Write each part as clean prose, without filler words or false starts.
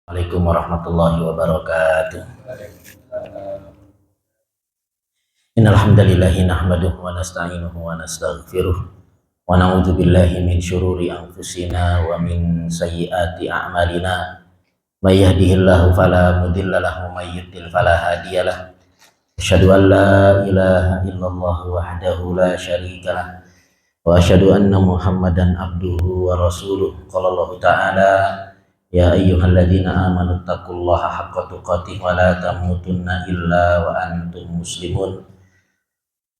Assalamualaikum warahmatullahi wabarakatuh. Innal hamdalillahi nahmaduhu wa nasta'inuhu wa nastaghfiruh wa na'udzu billahi min syururi anfusina wa min sayyiati a'malina. May yahdihillahu fala mudilla lahu wa may yudlil fala hadiyalah. Asyhadu an la ilaha illallah wahdahu la syarika lah wa asyhadu anna Muhammadan abduhu wa rasuluh. Qala Allah ta'ala ya ayyuhalladzina amanu taqullaha haqqa tuqatih wa la tamutunna illa wa antum muslimun.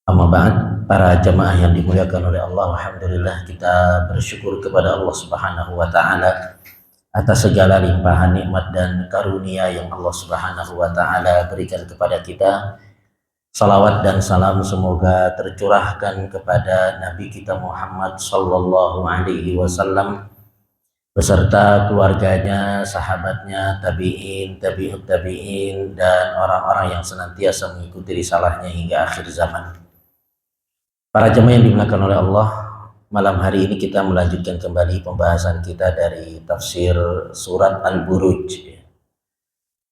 Amma ba'd, para jamaah yang dimuliakan oleh Allah, alhamdulillah kita bersyukur kepada Allah Subhanahu wa taala atas segala limpahan nikmat dan karunia yang Allah Subhanahu wa taala berikan kepada kita. Salawat dan salam semoga tercurahkan kepada Nabi kita Muhammad sallallahu alaihi wasallam beserta keluarganya, sahabatnya, tabi'in, tabi'ut tabi'in, dan orang-orang yang senantiasa mengikuti risalahnya hingga akhir zaman. Para jemaah yang dimuliakan oleh Allah, malam hari ini kita melanjutkan kembali pembahasan kita dari tafsir surat Al-Buruj.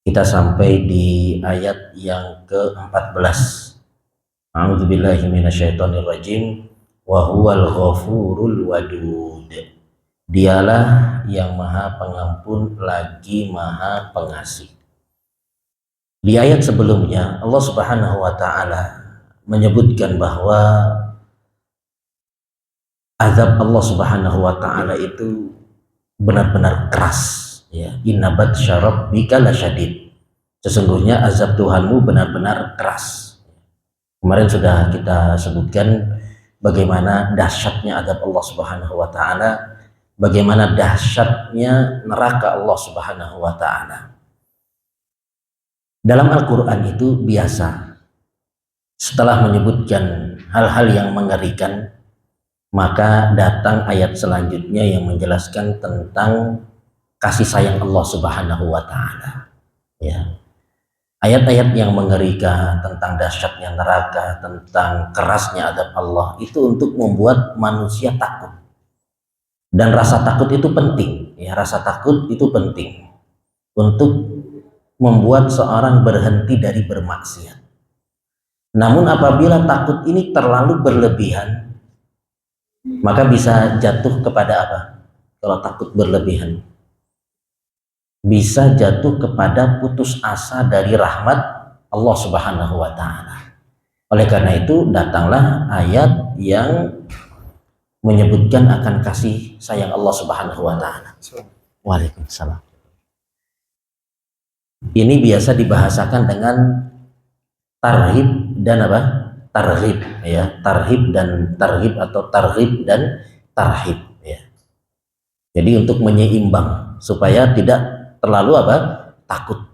Kita sampai di ayat yang ke-14. A'udzubillahi minasyaitonirrajim. Wa huwal ghafurul wadud. Dialah yang maha pengampun lagi maha pengasih. Di ayat sebelumnya Allah Subhanahu wa ta'ala menyebutkan bahwa azab Allah Subhanahu wa ta'ala itu benar-benar keras, ya. Inna batsya rabbika lasyadid. Sesungguhnya azab Tuhanmu benar-benar keras. Kemarin sudah kita sebutkan bagaimana dahsyatnya azab Allah Subhanahu wa ta'ala, bagaimana dahsyatnya neraka Allah Subhanahu wa ta'ala. Dalam Al-Quran itu biasa setelah menyebutkan hal-hal yang mengerikan, maka datang ayat selanjutnya yang menjelaskan tentang kasih sayang Allah Subhanahu wa ta'ala, ya. Ayat-ayat yang mengerikan tentang dahsyatnya neraka, tentang kerasnya azab Allah, itu untuk membuat manusia takut. Dan rasa takut itu penting, ya. Rasa takut itu penting untuk membuat seorang berhenti dari bermaksiat. Namun apabila takut ini terlalu berlebihan, maka bisa jatuh kepada apa? Kalau takut berlebihan, bisa jatuh kepada putus asa dari rahmat Allah Subhanahu wa ta'ala. Oleh karena itu datanglah ayat yang menyebutkan akan kasih sayang Allah Subhanahu wa ta'ala. Waalaikumsalam. Ini biasa dibahasakan dengan tarhib dan apa? Tarhib, ya. Tarhib dan tarhib atau tarhib dan tarhib, ya. Jadi untuk menyeimbang supaya tidak terlalu apa? Takut.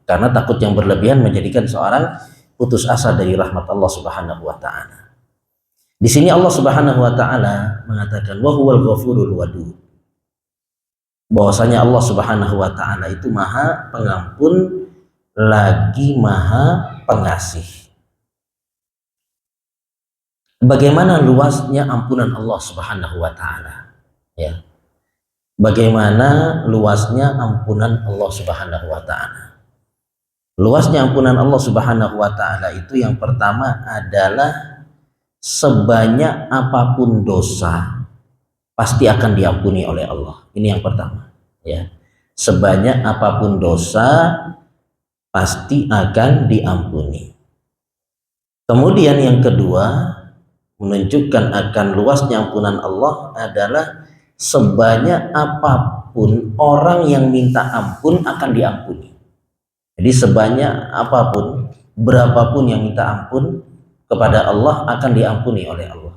Karena takut yang berlebihan menjadikan seorang putus asa dari rahmat Allah Subhanahu wa ta'ala. Di sini Allah Subhanahu wa ta'ala mengatakan wa huwal ghafurul wadud. Bahwasanya Allah Subhanahu wa ta'ala itu maha pengampun lagi maha pengasih. Bagaimana luasnya ampunan Allah Subhanahu wa ta'ala, ya. Bagaimana luasnya ampunan Allah Subhanahu wa ta'ala. Luasnya ampunan Allah Subhanahu wa ta'ala itu yang pertama adalah sebanyak apapun dosa pasti akan diampuni oleh Allah. Ini yang pertama, ya. Sebanyak apapun dosa pasti akan diampuni. Kemudian yang kedua, menunjukkan akan luasnya ampunan Allah adalah sebanyak apapun orang yang minta ampun akan diampuni. Jadi sebanyak apapun, berapapun yang minta ampun kepada Allah akan diampuni oleh Allah.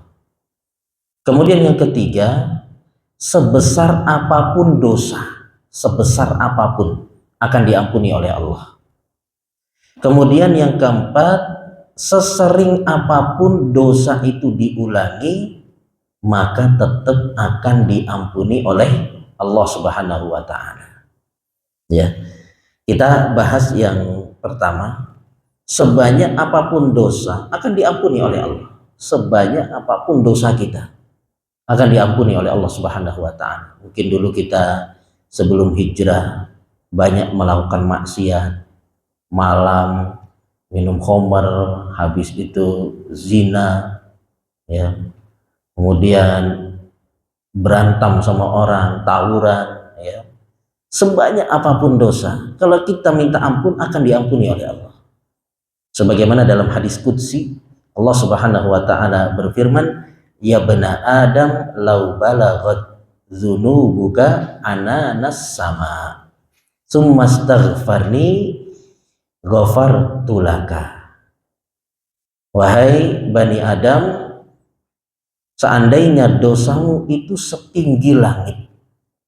Kemudian yang ketiga, sebesar apapun dosa, sebesar apapun akan diampuni oleh Allah. Kemudian yang keempat, sesering apapun dosa itu diulangi, maka tetap akan diampuni oleh Allah Subhanahu wa ta'ala, ya. Kita bahas yang pertama, sebanyak apapun dosa akan diampuni oleh Allah. Sebanyak apapun dosa kita akan diampuni oleh Allah Subhanahu wa ta'ala. Mungkin dulu kita sebelum hijrah banyak melakukan maksiat, malam, minum khamar, habis itu zina, ya, kemudian berantem sama orang, tawuran, ya, sebanyak apapun dosa, kalau kita minta ampun akan diampuni oleh Allah. Sebagaimana dalam hadis qudsi, Allah Subhanahu wa taala berfirman, "Ya bani Adam, lau balaghat dzunubuka ananas sama, summa astaghfarni ghafartu laka." Wahai Bani Adam, seandainya dosamu itu setinggi langit.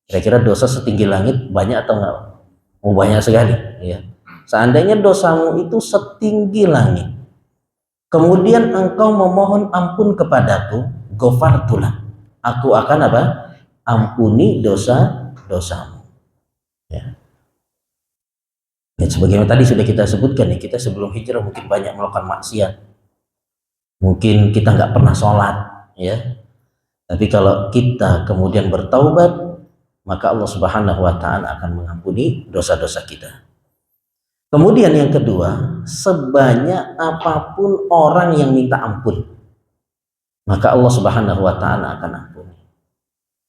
Kira-kira dosa setinggi langit banyak atau enggak? Oh, banyak sekali, ya. Seandainya dosamu itu setinggi langit, kemudian engkau memohon ampun kepadaku, ghafartulak, aku akan apa? Ampuni dosa-dosamu. Ya. Ya, sebagaimana tadi sudah kita sebutkan, ya, kita sebelum hijrah mungkin banyak melakukan maksiat, mungkin kita nggak pernah sholat, ya. Tapi kalau kita kemudian bertaubat, maka Allah Subhanahu wa taala akan mengampuni dosa-dosa kita. Kemudian yang kedua, sebanyak apapun orang yang minta ampun, maka Allah Subhanahu wa taala akan ampuni.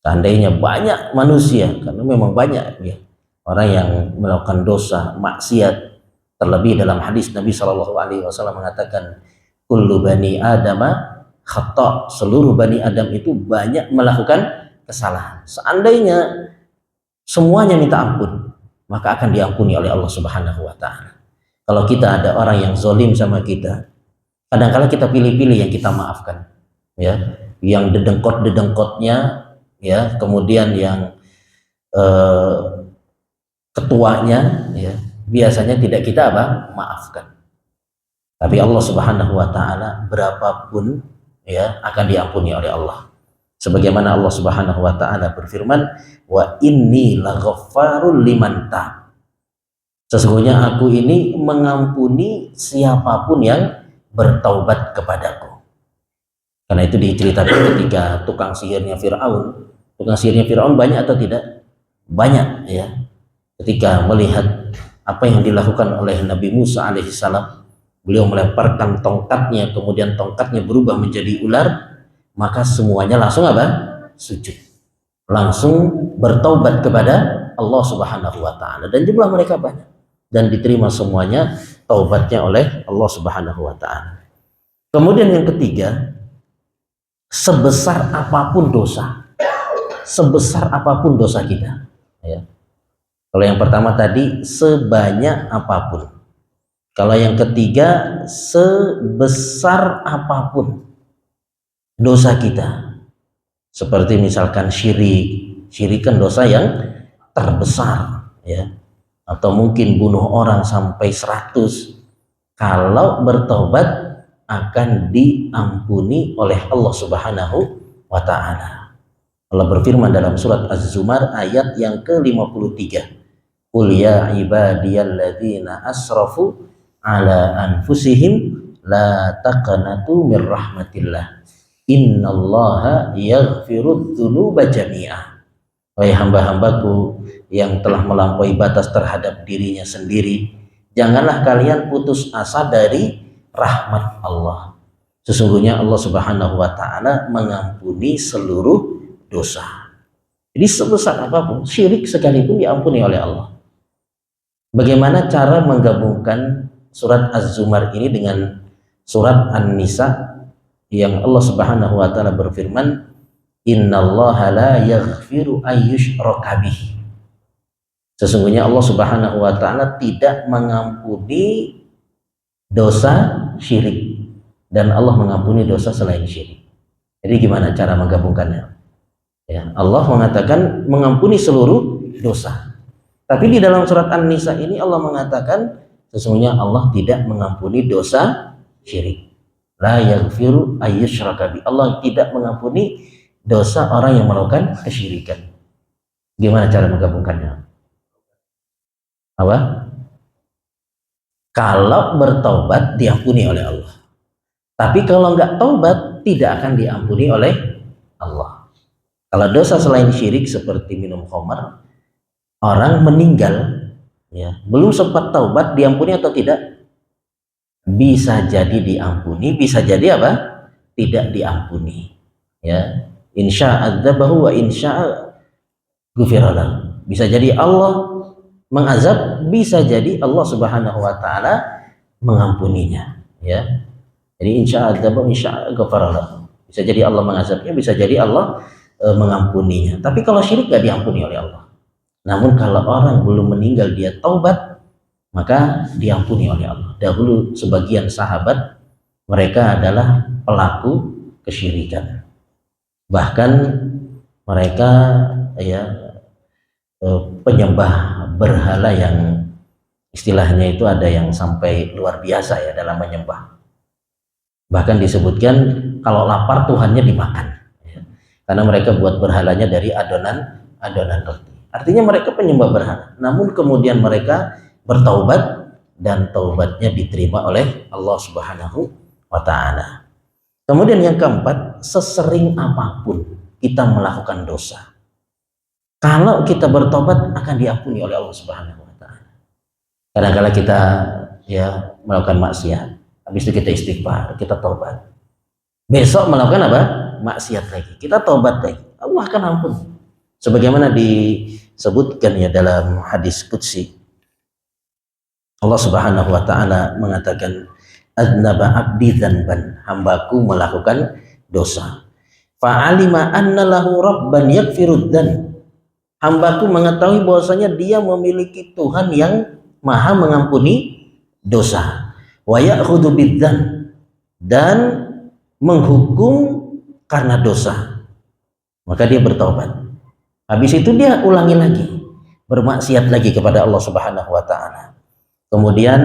Seandainya banyak manusia, karena memang banyak, ya, orang yang melakukan dosa, maksiat, terlebih dalam hadis Nabi Shallallahu alaihi wasallam mengatakan, kullu bani adama khata', seluruh bani Adam itu banyak melakukan kesalahan. Seandainya semuanya minta ampun, maka akan diampuni oleh Allah Subhanahu wa taala. Kalau kita ada orang yang zolim sama kita, kadang-kala kita pilih-pilih yang kita maafkan, ya, yang dedengkot-dedengkotnya, ya, kemudian yang ketuanya, ya, biasanya tidak kita apa? Maafkan. Tapi Allah Subhanahu wa taala berapapun, ya, akan diampuni oleh Allah. Sebagaimana Allah Subhanahu wa taala berfirman, wa inni laghaffarul liman taab. Sesungguhnya aku ini mengampuni siapapun yang bertaubat kepadaku. Karena itu diceritakan ketika tukang sihirnya Fir'aun. Tukang sihirnya Fir'aun banyak atau tidak? Banyak, ya. Ketika melihat apa yang dilakukan oleh Nabi Musa alaihissalam, beliau melemparkan tongkatnya, kemudian tongkatnya berubah menjadi ular, maka semuanya langsung apa? Sujud. Langsung bertaubat kepada Allah Subhanahu wa taala, dan jumlah mereka banyak, dan diterima semuanya taubatnya oleh Allah Subhanahu wa taala. Kemudian yang ketiga, sebesar apapun dosa, sebesar apapun dosa kita, ya. Kalau yang pertama tadi sebanyak apapun. Kalau yang ketiga sebesar apapun dosa kita, seperti misalkan syirik, syirik kan dosa yang terbesar, ya, atau mungkin bunuh orang sampai 100, kalau bertobat akan diampuni oleh Allah Subhanahu wa taala. Allah berfirman dalam surat Az-Zumar ayat yang ke-53, qul ya ibadiyalladzina asrafu ala anfusihim la taqnatu mir rahmatillah innallaha yaghfirudz dzunuba jami'ah. Wahai hamba-hambaku yang telah melampaui batas terhadap dirinya sendiri, janganlah kalian putus asa dari rahmat Allah. Sesungguhnya Allah Subhanahu wa taala mengampuni seluruh dosa. Jadi sebesar apapun, syirik sekalipun diampuni oleh Allah. Bagaimana cara menggabungkan surat Az-Zumar ini dengan surat An-Nisa yang Allah Subhanahu wa taala berfirman, innallaha la yaghfiru ayyushraka bih. Sesungguhnya Allah Subhanahu wa taala tidak mengampuni dosa syirik, dan Allah mengampuni dosa selain syirik. Jadi gimana cara menggabungkannya? Ya, Allah mengatakan mengampuni seluruh dosa. Tapi di dalam surat An-Nisa ini Allah mengatakan sesungguhnya Allah tidak mengampuni dosa syirik. La yaghfiru ayyushraka bih. Allah tidak mengampuni dosa orang yang melakukan kesyirikan. Gimana cara menggabungkannya? Apa? Kalau bertaubat diampuni oleh Allah. Tapi kalau nggak taubat tidak akan diampuni oleh Allah. Kalau dosa selain syirik seperti minum khamar, orang meninggal ya, belum sempat taubat diampuni atau tidak? Bisa jadi diampuni, bisa jadi apa? Tidak diampuni. Ya, insya adzabahu wa insya ghufiralah. Bisa jadi Allah mengazab, bisa jadi Allah Subhanahu wa taala mengampuninya, ya. Jadi insya adzabahu insya ghufiralah. Bisa jadi Allah mengazabnya, bisa jadi Allah mengampuninya. Tapi kalau syirik gak diampuni oleh Allah. Namun kalau orang belum meninggal dia taubat, maka diampuni oleh Allah. Dahulu sebagian sahabat mereka adalah pelaku kesyirikan. Bahkan mereka ya penyembah berhala yang istilahnya itu ada yang sampai luar biasa ya dalam menyembah. Bahkan disebutkan kalau lapar Tuhannya dimakan, ya. Karena mereka buat berhalanya dari adonan roti. Artinya mereka penyembah berhala. Namun kemudian mereka bertaubat dan taubatnya diterima oleh Allah Subhanahu wa taala. Kemudian yang keempat, sesering apapun kita melakukan dosa, kalau kita bertobat akan diampuni oleh Allah Subhanahu wa taala. Kadang-kadang kita ya melakukan maksiat, habis itu kita istighfar, kita tobat. Besok melakukan apa? Maksiat lagi. Kita tobat lagi. Allah akan ampun. Sebagaimana disebutkan ya dalam hadis qudsi. Allah Subhanahu wa taala mengatakan, "Adnaba abdi dzanban," hambaku melakukan dosa. Fa'alima anna lahu rabban yaghfirud dzan. Hambaku mengetahui bahwasanya dia memiliki Tuhan yang Maha mengampuni dosa. Wa ya'khudhu bidzan, dan menghukum karena dosa. Maka dia bertaubat. Habis itu dia ulangi lagi, bermaksiat lagi kepada Allah Subhanahu wa taala. Kemudian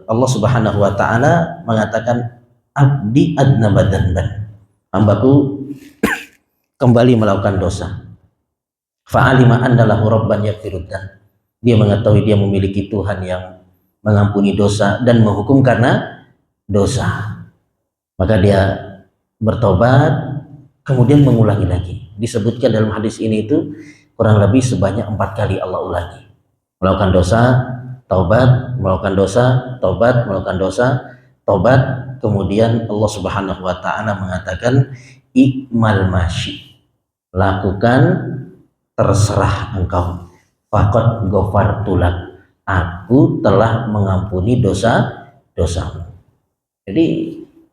Allah Subhanahu wa taala mengatakan, abdi adnaba dzanban, hambaku kembali melakukan dosa. Fa'alima annalahu rabban yaghfirud dzan, dia mengetahui dia memiliki Tuhan yang mengampuni dosa dan menghukum karena dosa. Maka dia bertobat, kemudian mengulangi lagi. Disebutkan dalam hadis ini itu kurang lebih sebanyak 4 kali Allah ulangi. Melakukan dosa, taubat, melakukan dosa, taubat, melakukan dosa, taubat. Kemudian Allah Subhanahu wa taala mengatakan, "I'mal masyi," lakukan terserah engkau. Faqad ghafartu lak, aku telah mengampuni dosamu. Jadi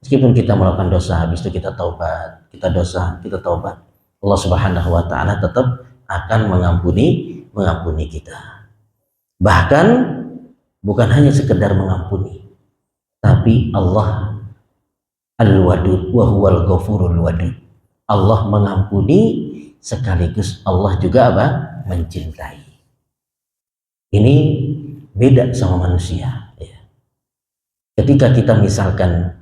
meskipun kita melakukan dosa, habis itu kita taubat, kita dosa, kita taubat, Allah Subhanahu wa taala tetap akan mengampuni kita. Bahkan bukan hanya sekedar mengampuni, tapi Allah Al-Wadud wa huwal ghafurul wadud. Allah mengampuni sekaligus Allah juga apa? Mencintai. Ini beda sama manusia, ya. Ketika kita misalkan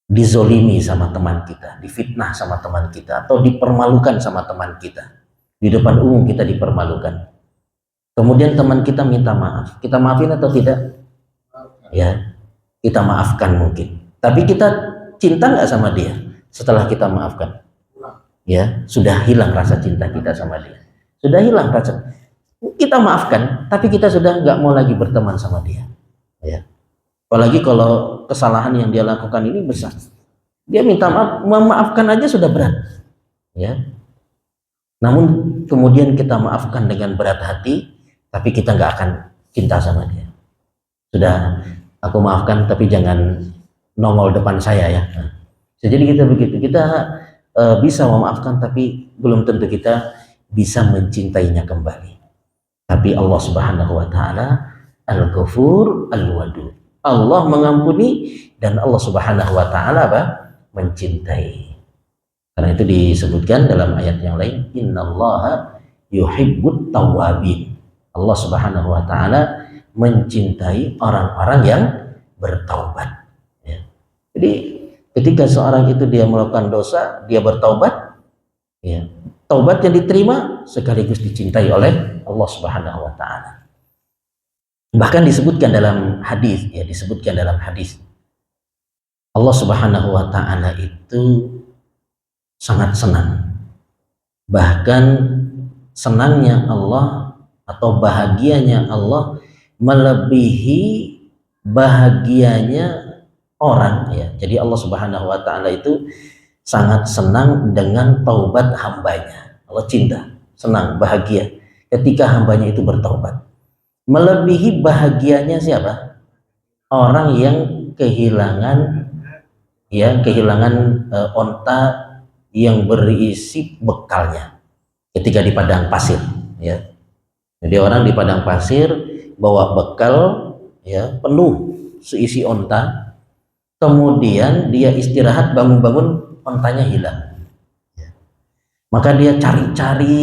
dizolimi sama teman kita, difitnah sama teman kita, atau dipermalukan sama teman kita, di depan umum kita dipermalukan, kemudian teman kita minta maaf, kita maafin atau tidak? Ya, kita maafkan mungkin. Tapi kita cinta nggak sama dia setelah kita maafkan? Ya, sudah hilang rasa cinta kita sama dia, sudah hilang rasa. Kita maafkan, tapi kita sudah nggak mau lagi berteman sama dia. Ya. Apalagi kalau kesalahan yang dia lakukan ini besar, dia minta maaf, memaafkan aja sudah berat, ya. Namun kemudian kita maafkan dengan berat hati, tapi kita nggak akan cinta sama dia. Sudah, aku maafkan, tapi jangan nongol depan saya ya. Nah, jadi kita begitu, kita bisa memaafkan, tapi belum tentu kita bisa mencintainya kembali. Tapi Allah Subhanahu wa taala Al-Ghafur Al-Wadud, Allah mengampuni dan Allah Subhanahu wa taala apa? Mencintai. Karena itu disebutkan dalam ayat yang lain, innallaha yuhibbut tawwabin. Allah Subhanahu wa taala mencintai orang-orang yang bertaubat. Ya. Jadi ketika seorang itu dia melakukan dosa, dia bertaubat, ya, taubat yang diterima sekaligus dicintai oleh Allah Subhanahu wa taala. Bahkan disebutkan dalam hadis, ya, disebutkan dalam hadis, Allah Subhanahu wa taala itu sangat senang, bahkan senangnya Allah atau bahagianya Allah melebihi bahagianya orang ya. Jadi Allah Subhanahu wa taala itu sangat senang dengan taubat hambanya. Allah cinta, senang, bahagia ketika hambanya itu bertaubat. Melebihi bahagianya siapa? Orang yang kehilangan onta yang berisi bekalnya ketika di padang pasir ya. Jadi orang di padang pasir bawa bekal ya penuh seisi onta, kemudian dia istirahat, bangun-bangun ontanya hilang. Maka dia cari-cari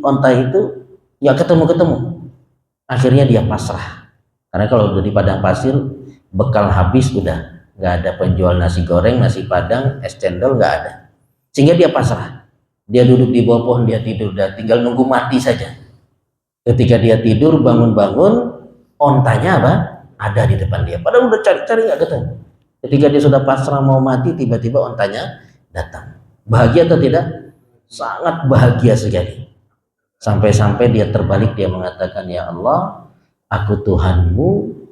onta itu nggak ketemu-ketemu. Akhirnya dia pasrah. Karena kalau udah di padang pasir bekal habis, udah nggak ada penjual nasi goreng, nasi padang, es cendol, nggak ada. Sehingga dia pasrah. Dia duduk di bawah pohon, dia tidur, dan tinggal nunggu mati saja. Ketika dia tidur, bangun-bangun, ontanya apa? Ada di depan dia. Padahal udah cari-cari nggak ketemu. Ketika dia sudah pasrah mau mati, tiba-tiba ontanya datang. Bahagia atau tidak? Sangat bahagia sekali. Sampai-sampai dia terbalik, dia mengatakan, ya Allah, aku Tuhanmu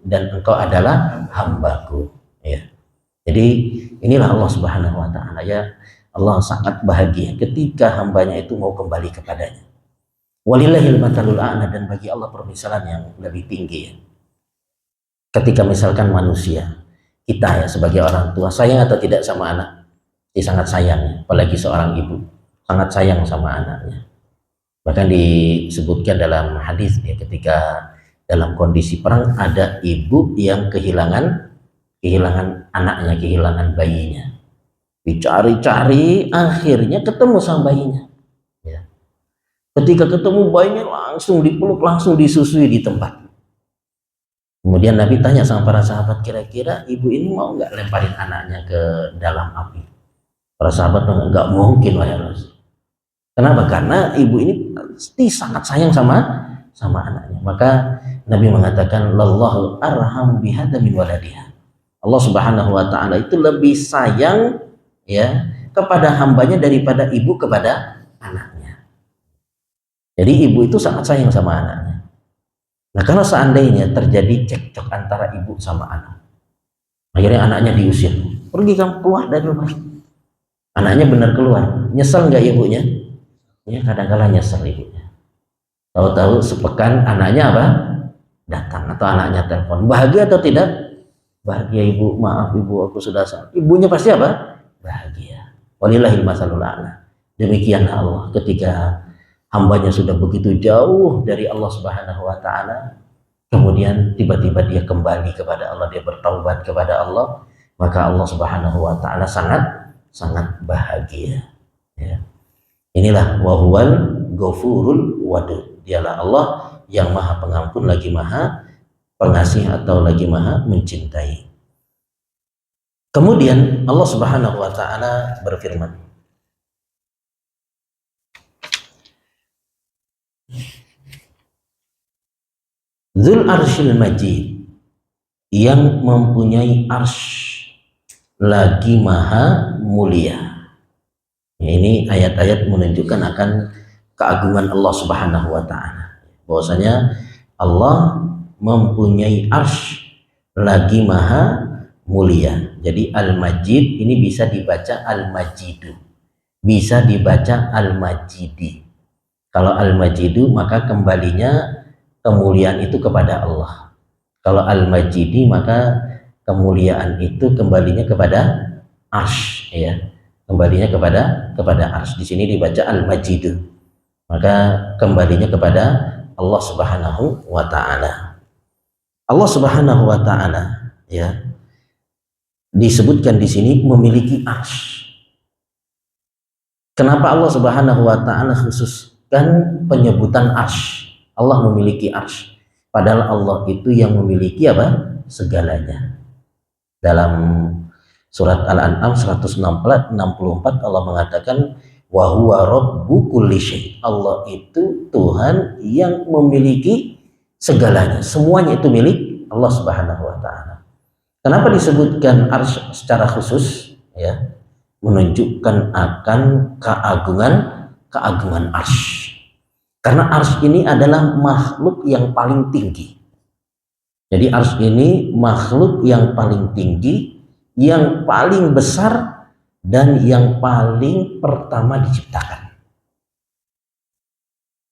dan engkau adalah hambaku. Ya. Jadi inilah Allah Subhanahu wa taala ya. Allah sangat bahagia ketika hambanya itu mau kembali kepadanya. Walillahil matsalul a'la, dan bagi Allah permisalan yang lebih tinggi ya. Ketika misalkan manusia, kita ya sebagai orang tua sayang atau tidak sama anak? Dia sangat sayang, apalagi seorang ibu sangat sayang sama anaknya. Bahkan disebutkan dalam hadis ya, ketika dalam kondisi perang ada ibu yang kehilangan anaknya, kehilangan bayinya. Dicari-cari, akhirnya ketemu sama bayinya. Ya. Ketika ketemu bayinya langsung dipeluk, langsung disusui di tempat. Kemudian Nabi tanya sama para sahabat, kira-kira ibu ini mau nggak lemparin anaknya ke dalam api? Para sahabat bilang, nggak mungkin wahai Rasul. Kenapa? Karena ibu ini pasti sangat sayang sama anaknya. Maka Nabi mengatakan, lallahu arham bihada min waladiha. Allah Subhanahu wa taala itu lebih sayang ya kepada hambanya daripada ibu kepada anaknya. Jadi ibu itu sangat sayang sama anaknya. Nah, kalau seandainya terjadi cekcok antara ibu sama anak, akhirnya anaknya diusir, pergi kamu keluar dari rumah. Anaknya benar keluar, nyesel nggak ibunya? Ya kadang-kadang nyesel ibunya. Tahu-tahu sepekan anaknya apa? Datang atau anaknya telepon. Bahagia atau tidak? Bahagia ibu, maaf ibu aku sudah salah. Ibunya pasti apa? Bahagia. Walillahil matsalul a'la. Demikianlah Allah ketika hambanya sudah begitu jauh dari Allah Subhanahu wa taala, kemudian tiba-tiba dia kembali kepada Allah, dia bertaubat kepada Allah, maka Allah Subhanahu wa taala sangat bahagia ya. Inilah wahuwal ghafurul wadud. Dialah Allah yang maha pengampun lagi maha pengasih atau lagi maha mencintai. Kemudian Allah Subhanahu wa taala berfirman, Dzul arsyil majid, yang mempunyai arsy lagi maha mulia. Ya, ini ayat-ayat menunjukkan akan keagungan Allah Subhanahu wa taala. Bahwasanya Allah mempunyai arsy lagi maha mulia. Jadi Al-Majid ini bisa dibaca Al-Majidu, bisa dibaca Al-Majidi. Kalau Al-Majidu maka kembalinya kemuliaan itu kepada Allah. Kalau Al-Majidi maka kemuliaan itu kembalinya kepada arsy ya. Kembalinya kepada arsy. Di sini dibaca Al-Majidu. Maka kembalinya kepada Allah Subhanahu wa taala. Allah Subhanahu wa taala ya disebutkan di sini memiliki arsy. Kenapa Allah Subhanahu wa taala khususkan penyebutan arsy? Allah memiliki arsy. Padahal Allah itu yang memiliki apa? Segalanya. Dalam surat Al-An'am 164 Allah mengatakan wa huwa rabbu kulli syai'. Allah itu Tuhan yang memiliki segalanya. Semuanya itu milik Allah Subhanahu wa taala. Kenapa disebutkan arsy secara khusus ya? Menunjukkan akan keagungan arsy. Karena arsy ini adalah makhluk yang paling tinggi. Jadi arsy ini makhluk yang paling tinggi, yang paling besar, dan yang paling pertama diciptakan.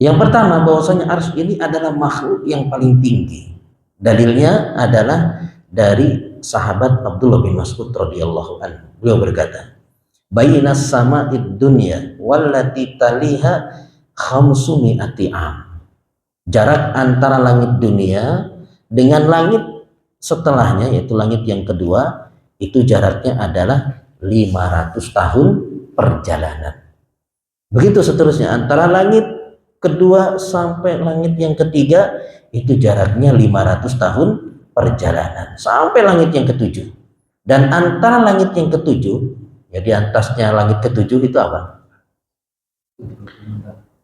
Yang pertama, bahwasanya arsy ini adalah makhluk yang paling tinggi. Dalilnya adalah dari sahabat Abdullah bin Mas'ud radhiyallahu anhu. Beliau berkata, "Bainas sama'id dunya wallati taliha khamsumi'ati am." Jarak antara langit dunia dengan langit setelahnya, yaitu langit yang kedua, itu jaraknya adalah 500 tahun perjalanan. Begitu seterusnya, antara langit kedua sampai langit yang ketiga itu jaraknya 500 tahun perjalanan sampai langit yang ketujuh. Dan antara langit yang ketujuh, jadi atasnya langit ketujuh itu apa?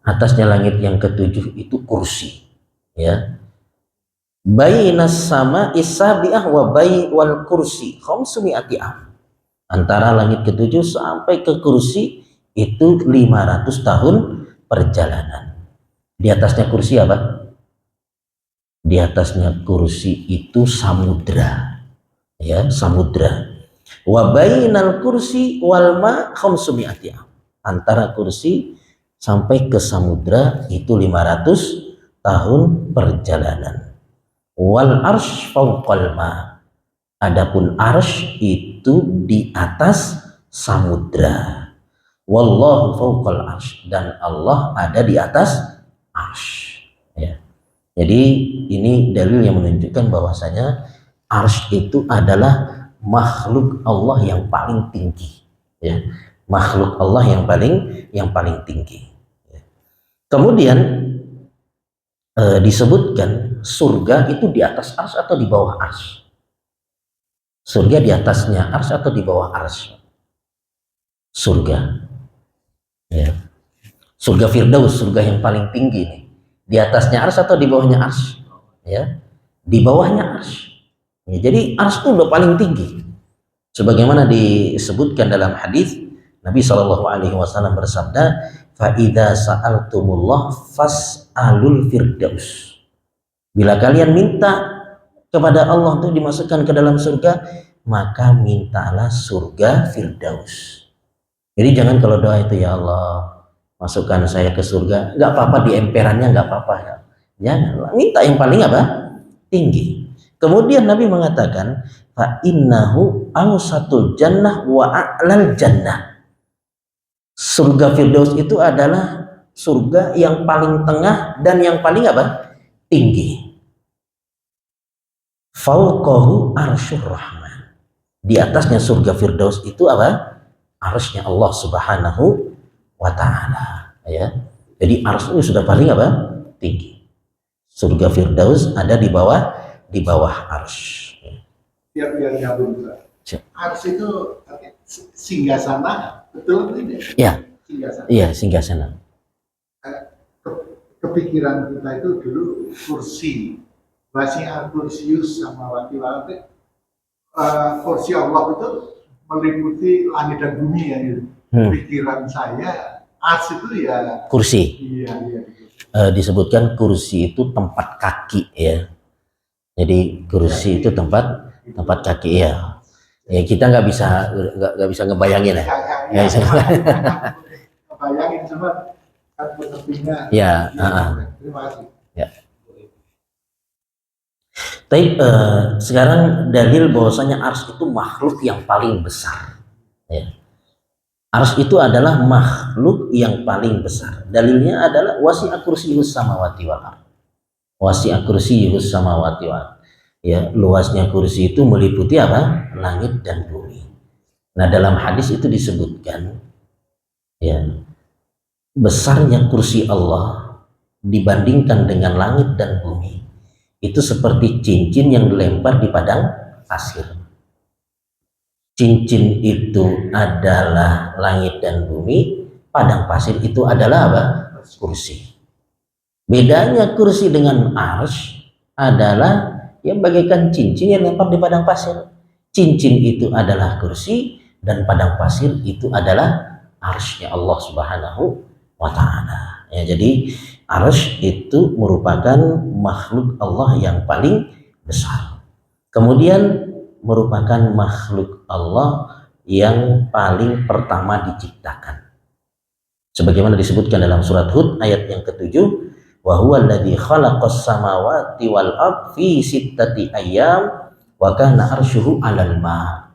Atasnya langit yang ketujuh itu kursi, ya. Bainas sama isabiah wa bai wal kursi khamsumi'ati am. Antara langit ketujuh sampai ke kursi itu 500 tahun perjalanan. Di atasnya kursi apa? Di atasnya kursi itu samudra, ya, samudra. Wa bainal kursi wal ma khamsumi'ati am. Antara kursi sampai ke samudra itu 500 tahun perjalanan. Wal arsh fawqal ma. Adapun arsh itu di atas samudra. Wallahu fawqal arsh, dan Allah ada di atas arsh, ya. Jadi ini dalil yang menunjukkan bahwasanya arsh itu adalah makhluk Allah yang paling tinggi, ya. Makhluk Allah yang paling tinggi, ya. Kemudian disebutkan surga itu di atas arsh atau di bawah arsh. Surga di atasnya arsy atau di bawah arsy? Surga, ya. Surga Firdaus, surga yang paling tinggi nih. Di atasnya arsy atau di bawahnya arsy? Ya, di bawahnya arsy. Ya, jadi arsy itu udah paling tinggi. Sebagaimana disebutkan dalam hadis Nabi SAW bersabda, "Fa idza sa'altumullah fas'alul firdaus." Bila kalian minta kepada Allah untuk dimasukkan ke dalam surga, maka mintalah surga Firdaus. Jadi jangan kalau doa itu, ya Allah masukkan saya ke surga, nggak apa-apa di emperannya, nggak apa-apa, ya. Jangan, minta yang paling apa? Tinggi. Kemudian Nabi mengatakan, fa innahu awsatul jannah wa a'lal jannah. Surga Firdaus itu adalah surga yang paling tengah dan yang paling apa? Tinggi. Fauqahu arsyur rahman. Di atasnya surga Firdaus itu apa? Arsy-nya Allah Subhanahu wa ta'ala, ya. Jadi arsy itu sudah paling apa? Tinggi. Surga Firdaus ada di bawah arsy. Biar nyambung. Arsy itu singgasana, betul tidak? Ya. Singgasana. Iya, singgasana. Kepikiran kita itu dulu kursi. Wasi'al kursius sama wakil-wakil, kursi Allah itu meliputi langit dan bumi, ya. Pikiran saya arsy itu ya kursi. Iya. Disebutkan kursi itu tempat kaki, ya. Jadi kursi itu tempat kaki, ya. Ya kita nggak bisa ngebayangin, ya. Nggak bisa ngebayangin, cuma kan pengertiannya. Ya. Terima kasih. Ya. Tapi sekarang dalil bahwasanya arsy itu makhluk yang paling besar, ya. Arsy itu adalah makhluk yang paling besar. Dalilnya adalah wasi'a kursiyyus samawati wal ardh. Wasi'a kursiyyus samawati wal ardh. Ya, luasnya kursi itu meliputi apa? Langit dan bumi. Nah, dalam hadis itu disebutkan, ya, besarnya kursi Allah dibandingkan dengan langit dan bumi itu seperti cincin yang dilempar di padang pasir. Cincin itu adalah langit dan bumi, padang pasir itu adalah apa? Kursi. Bedanya kursi dengan arsy adalah yang bagaikan cincin yang dilempar di padang pasir. Cincin itu adalah kursi dan padang pasir itu adalah arsy-nya Allah Subhanahu wa ta'ala. Ya, jadi Arsy itu merupakan makhluk Allah yang paling besar. Kemudian merupakan makhluk Allah yang paling pertama diciptakan. Sebagaimana disebutkan dalam surat Hud ayat yang ke-7, wa huwa alladzi khalaqas samawati wal ardh fi sittati ayyam wa kana arsyuhu 'alal ma'.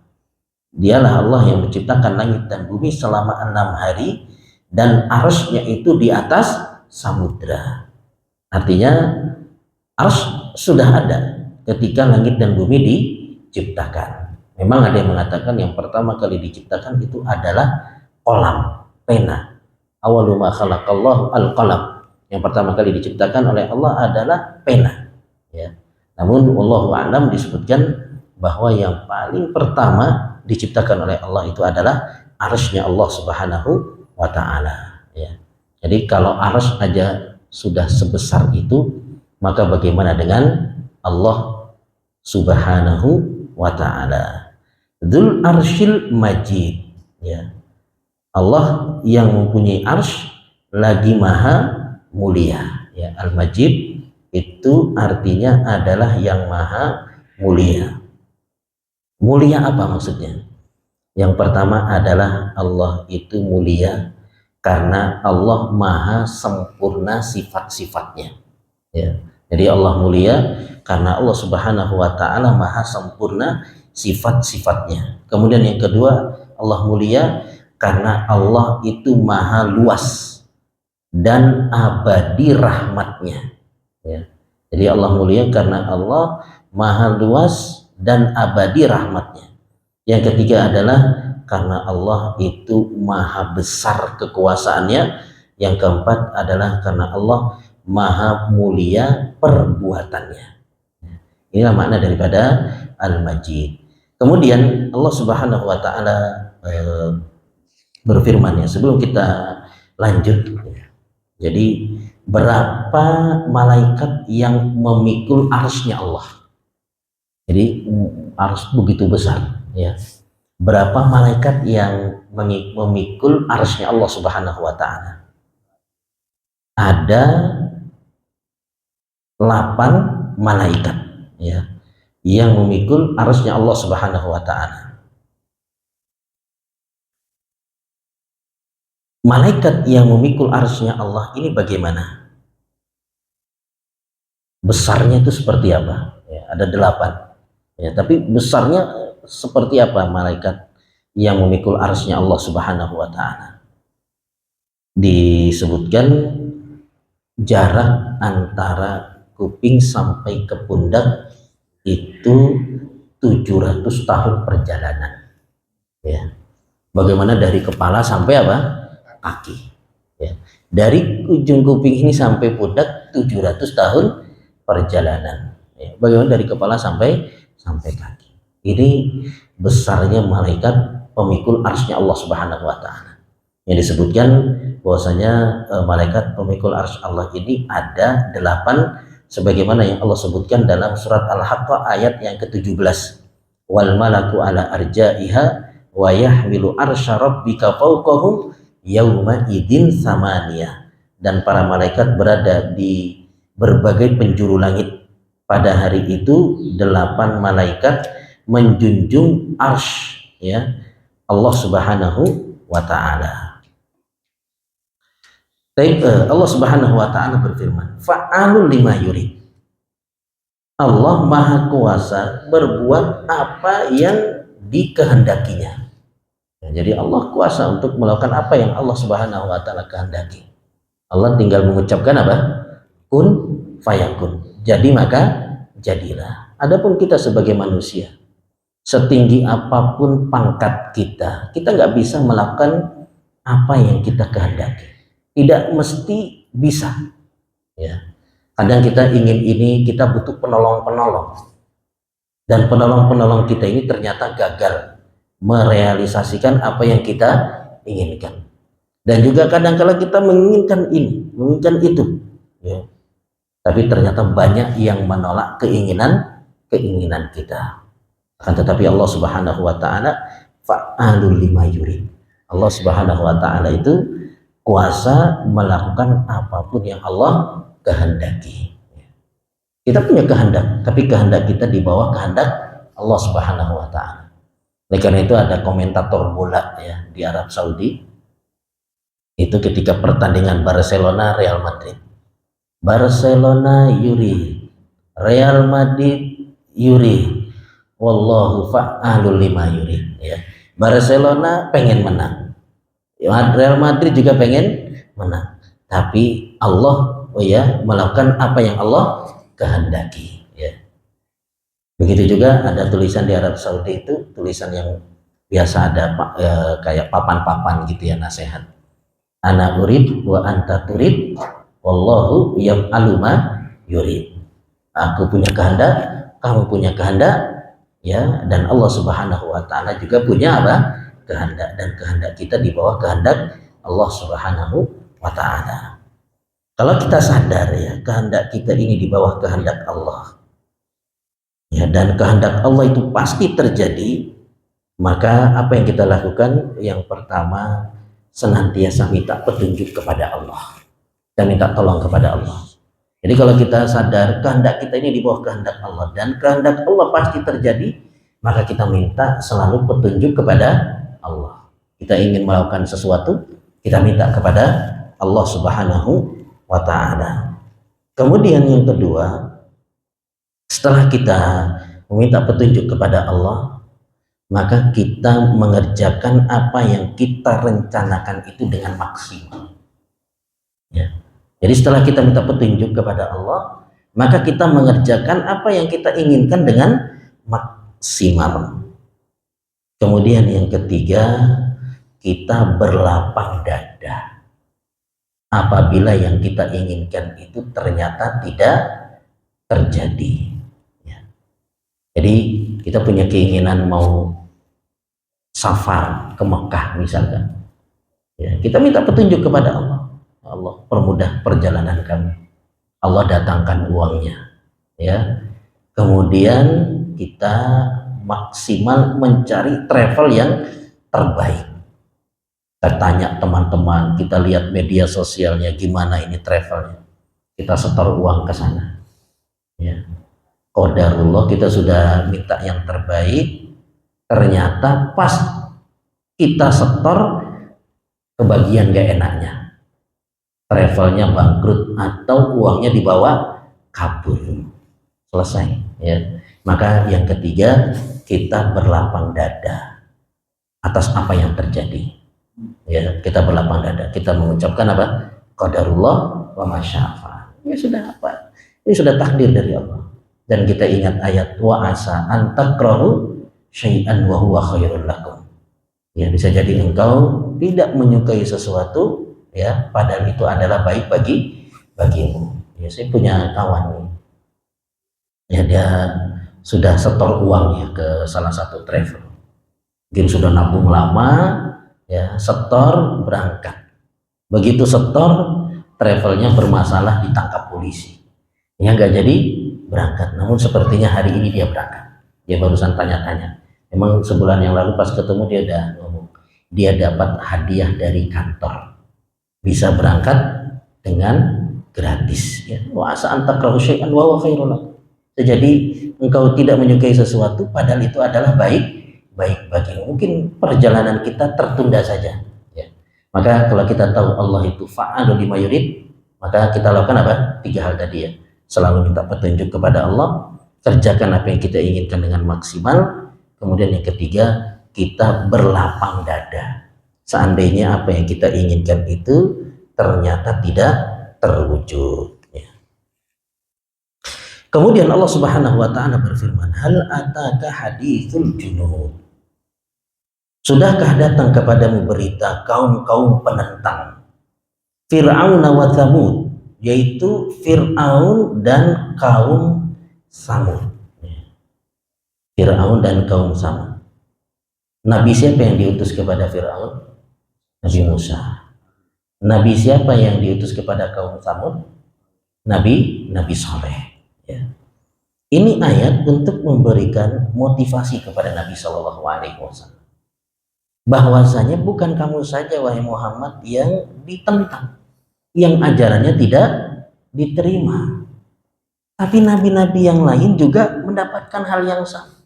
Dialah Allah yang menciptakan langit dan bumi selama 6 hari dan arsy-Nya itu di atas samudra. Artinya arsy sudah ada ketika langit dan bumi diciptakan. Memang ada yang mengatakan yang pertama kali diciptakan itu adalah qalam, pena. Awwalu ma khalaqallahu al-qalam. Yang pertama kali diciptakan oleh Allah adalah pena. Ya. Namun wallahu a'lam disebutkan bahwa yang paling pertama diciptakan oleh Allah itu adalah arsy-Nya Allah Subhanahu wa ta'ala. Ya. Jadi kalau arsy aja sudah sebesar itu, maka bagaimana dengan Allah Subhanahu wa ta'ala. Dzul arsyil majid. Ya. Allah yang mempunyai arsy lagi maha mulia. Ya. Al-Majid itu artinya adalah yang maha mulia. Mulia apa maksudnya? Yang pertama adalah Allah itu mulia karena Allah maha sempurna sifat-sifatnya. Ya. Jadi Allah mulia karena Allah Subhanahu wa ta'ala maha sempurna sifat-sifatnya. Kemudian yang kedua, Allah mulia karena Allah itu maha luas dan abadi rahmatnya. Ya. Jadi Allah mulia karena Allah maha luas dan abadi rahmatnya. Yang ketiga adalah karena Allah itu maha besar kekuasaannya. Yang keempat adalah karena Allah maha mulia perbuatannya. Inilah makna daripada Al-Majid. Kemudian Allah Subhanahu wa ta'ala berfirman, ya, sebelum kita lanjut, jadi berapa malaikat yang memikul arsy-Nya Allah? Jadi arsy begitu besar, ya. Berapa malaikat yang memikul arsy-Nya Allah Subhanahu wa ta'ala? Ada 8 malaikat, ya, yang memikul arsy-Nya Allah Subhanahu wa ta'ala. Malaikat yang memikul arsy-Nya Allah ini bagaimana? Besarnya itu seperti apa? Ya, ada 8. Ya, tapi besarnya seperti apa malaikat yang memikul arsy-Nya Allah Subhanahu wa ta'ala? Disebutkan jarak antara kuping sampai ke pundak itu 700 tahun perjalanan. Ya. Bagaimana dari kepala sampai apa? Kaki. Ya. Dari ujung kuping ini sampai pundak 700 tahun perjalanan. Ya. Bagaimana dari kepala sampai kaki. Ini besarnya malaikat pemikul arsy-Nya Allah Subhanahu wa ta'ala. Yang disebutkan bahwasanya malaikat pemikul arsy Allah ini ada 8, sebagaimana yang Allah sebutkan dalam surat Al-Haqqah ayat yang ke-17. Wal malaku ala arja'iha wa yahmilu arsya rabbika fawqahum yauma idin samaniyah. Dan para malaikat berada di berbagai penjuru langit. Pada hari itu 8 malaikat menjunjung arsy, ya, Allah Subhanahu wa ta'ala. Allah Subhanahu wa ta'ala berfirman, fa'alul lima yurid. Allah maha kuasa berbuat apa yang dikehendakinya. Ya, jadi Allah kuasa untuk melakukan apa yang Allah Subhanahu wa ta'ala kehendaki. Allah tinggal mengucapkan apa? Kun fayakun. Jadi maka jadilah. Adapun kita sebagai manusia, setinggi apapun pangkat kita, kita nggak bisa melakukan apa yang kita kehendaki. Tidak mesti bisa, ya. Kadang kita ingin ini, kita butuh penolong-penolong, dan penolong-penolong kita ini ternyata gagal merealisasikan apa yang kita inginkan. Dan juga kadang-kala kita menginginkan ini, menginginkan itu, ya. Tapi ternyata banyak yang menolak keinginan kita. Akan tetapi Allah Subhanahu wa ta'ala fa'alul lima yurid. Allah Subhanahu wa ta'ala itu kuasa melakukan apapun yang Allah kehendaki. Kita punya kehendak, tapi kehendak kita di bawah kehendak Allah Subhanahu wa taala. Oleh karena itu ada komentator bola ya di Arab Saudi. Itu ketika pertandingan Barcelona Real Madrid. Barcelona yuri, Real Madrid yuri. Wallahu fa'alul lima yuri ya. Barcelona pengen menang. Real Madrid juga pengen menang. Tapi Allah melakukan apa yang Allah kehendaki ya. Begitu juga ada tulisan di Arab Saudi, itu tulisan yang biasa ada kayak papan-papan gitu ya, nasihat. Ana urid wa anta turid wallahu yaf'alu ma yurid. Aku punya kehendak, kamu punya kehendak ya, dan Allah Subhanahu wa taala juga punya apa? Kehendak, dan kehendak kita di bawah kehendak Allah Subhanahu wa taala. Kalau kita sadar ya, kehendak kita ini di bawah kehendak Allah ya, dan kehendak Allah itu pasti terjadi, maka apa yang kita lakukan? Yang pertama, senantiasa minta petunjuk kepada Allah dan minta tolong kepada Allah. Jadi kalau kita sadar kehendak kita ini di bawah kehendak Allah dan kehendak Allah pasti terjadi, maka kita minta selalu petunjuk kepada Allah. Kita ingin melakukan sesuatu, kita minta kepada Allah Subhanahu wa ta'ala. Kemudian yang kedua, setelah kita meminta petunjuk kepada Allah, maka kita mengerjakan apa yang kita rencanakan itu dengan maksimal ya. Jadi setelah kita minta petunjuk kepada Allah, maka kita mengerjakan apa yang kita inginkan dengan maksimal. Kemudian yang ketiga, kita berlapang dada apabila yang kita inginkan itu ternyata tidak terjadi ya. Jadi kita punya keinginan mau safar ke Mekah misalkan ya, kita minta petunjuk kepada Allah. Allah permudah perjalanan kami, Allah datangkan uangnya ya. Kemudian kita maksimal mencari travel yang terbaik. Kita tanya teman-teman, kita lihat media sosialnya gimana ini travelnya, kita setor uang ke sana ya. Qadarullah kita sudah minta yang terbaik, ternyata pas kita setor kebagian gak enaknya, travelnya bangkrut atau uangnya dibawa kabur, selesai ya. Maka yang ketiga, kita berlapang dada atas apa yang terjadi ya. Kita berlapang dada, kita mengucapkan apa? Qadarullah wa masyafa. Ya sudah, apa? Ini sudah takdir dari Allah. Dan kita ingat ayat wa asa an takrahu syai'an wa huwa khairul lakum. Ya, bisa jadi engkau tidak menyukai sesuatu ya, padahal itu adalah baik bagimu. Ya, saya punya kawan nih. Ya, dia sudah setor uang ya ke salah satu travel. Mungkin sudah nabung lama ya, setor berangkat. Begitu setor, travelnya bermasalah, ditangkap polisi ya, nggak jadi berangkat. Namun sepertinya hari ini dia berangkat. Dia barusan tanya-tanya, emang sebulan yang lalu pas ketemu dia udah ngomong dia dapat hadiah dari kantor, bisa berangkat dengan gratis ya. Wa asa an takrahu syai'an wa huwa khairul lakum. Jadi engkau tidak menyukai sesuatu padahal itu adalah baik bagimu. Mungkin perjalanan kita tertunda saja ya. Maka kalau kita tahu Allah itu fa'alu lima yurid, maka kita lakukan apa? 3 hal tadi ya. Selalu minta petunjuk kepada Allah, kerjakan apa yang kita inginkan dengan maksimal. Kemudian yang ketiga, kita berlapang dada seandainya apa yang kita inginkan itu ternyata tidak terwujud ya. Kemudian Allah Subhanahu wa taala berfirman, hal ataka hadithul junud. Sudahkah datang kepadamu berita kaum-kaum penentang Fir'aun wa Tsamud, yaitu Fir'aun dan kaum Samud. Fir'aun dan kaum Samud. Nabi siapa yang diutus kepada Fir'aun? Nabi Musa. Nabi siapa yang diutus kepada kaum Samud? Nabi Saleh ya. Ini ayat untuk memberikan motivasi kepada Nabi Shallallahu Alaihi Wasallam. bahwasanya bukan kamu saja wahai Muhammad yang ditentang, yang ajarannya tidak diterima, tapi nabi-nabi yang lain juga mendapatkan hal yang sama.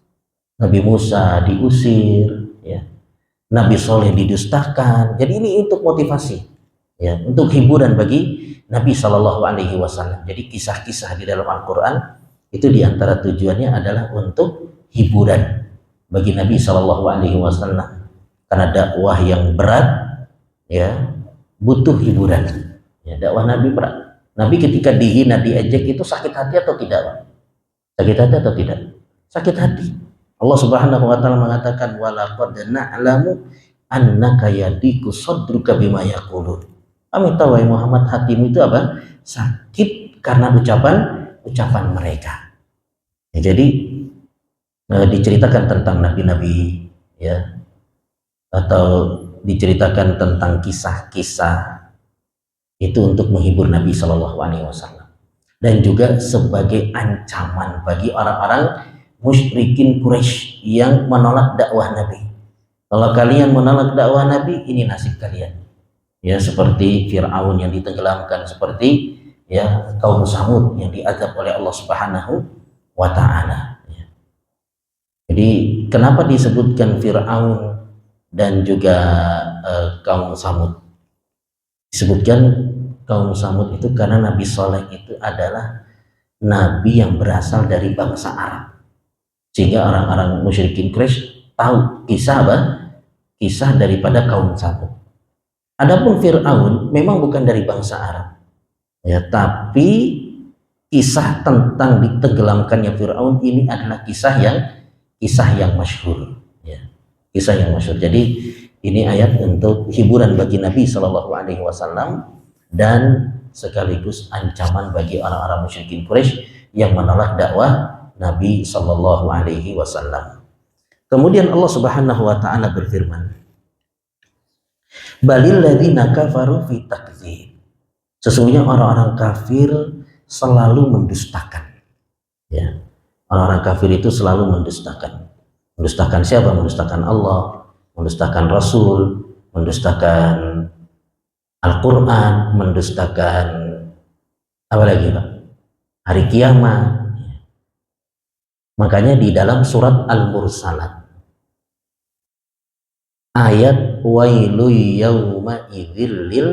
Nabi Musa diusir, ya. Nabi Soleh didustakan. Jadi ini untuk motivasi, ya, untuk hiburan bagi Nabi Shallallahu Alaihi Wasallam. Jadi kisah-kisah di dalam Al-Quran itu diantara tujuannya adalah untuk hiburan bagi Nabi Shallallahu Alaihi Wasallam, karena dakwah yang berat, ya, butuh hiburan. Ya, dakwah Nabi berat. Nabi ketika dihina, diejek itu sakit hati atau tidak? Sakit hati atau tidak? Sakit hati. Allah Subhanahu wa taala mengatakan walaqad na'lamu annaka yadiku sadruka bima yaqulun. Kami tahu wahai Muhammad, hatimu itu apa? Sakit karena ucapan mereka. Ya, jadi diceritakan tentang nabi-nabi, ya, atau diceritakan tentang kisah-kisah itu untuk menghibur Nabi Shallallahu Alaihi Wasallam, dan juga sebagai ancaman bagi orang-orang musyrikin Quraisy yang menolak dakwah Nabi. Kalau kalian menolak dakwah Nabi, ini nasib kalian. Ya, seperti Fir'aun yang ditenggelamkan, seperti, ya, kaum Samud yang diazab oleh Allah Subhanahu wa taala. Ya. Jadi kenapa disebutkan Fir'aun dan juga kaum Samud? Disebutkan kaum Samud itu karena Nabi Soleh itu adalah nabi yang berasal dari bangsa Arab, sehingga orang-orang musyrikin Quraisy tahu kisah apa? Kisah daripada kaum Samud. Adapun Fir'aun memang bukan dari bangsa Arab, ya, tapi kisah tentang ditenggelamkannya Fir'aun ini adalah kisah yang masyhur, ya, kisah yang masyhur. Jadi ini ayat untuk hiburan bagi Nabi Shallallahu Alaihi Wasallam dan sekaligus ancaman bagi orang-orang musyrikin Quraisy yang menolak dakwah Nabi Shallallahu Alaihi Wasallam. Kemudian Allah Subhanahu Wa Taala berfirman, Balil ladzina kafaru fi takdzib. Sesungguhnya orang-orang kafir selalu mendustakan. Ya, orang-orang kafir itu selalu mendustakan. Mendustakan siapa? Mendustakan Allah, mendustakan Rasul, mendustakan Al-Quran, mendustakan apa lagi, Pak? Hari kiamat. Makanya di dalam surat Al-Mursalat ayat wailu yauma idzil lil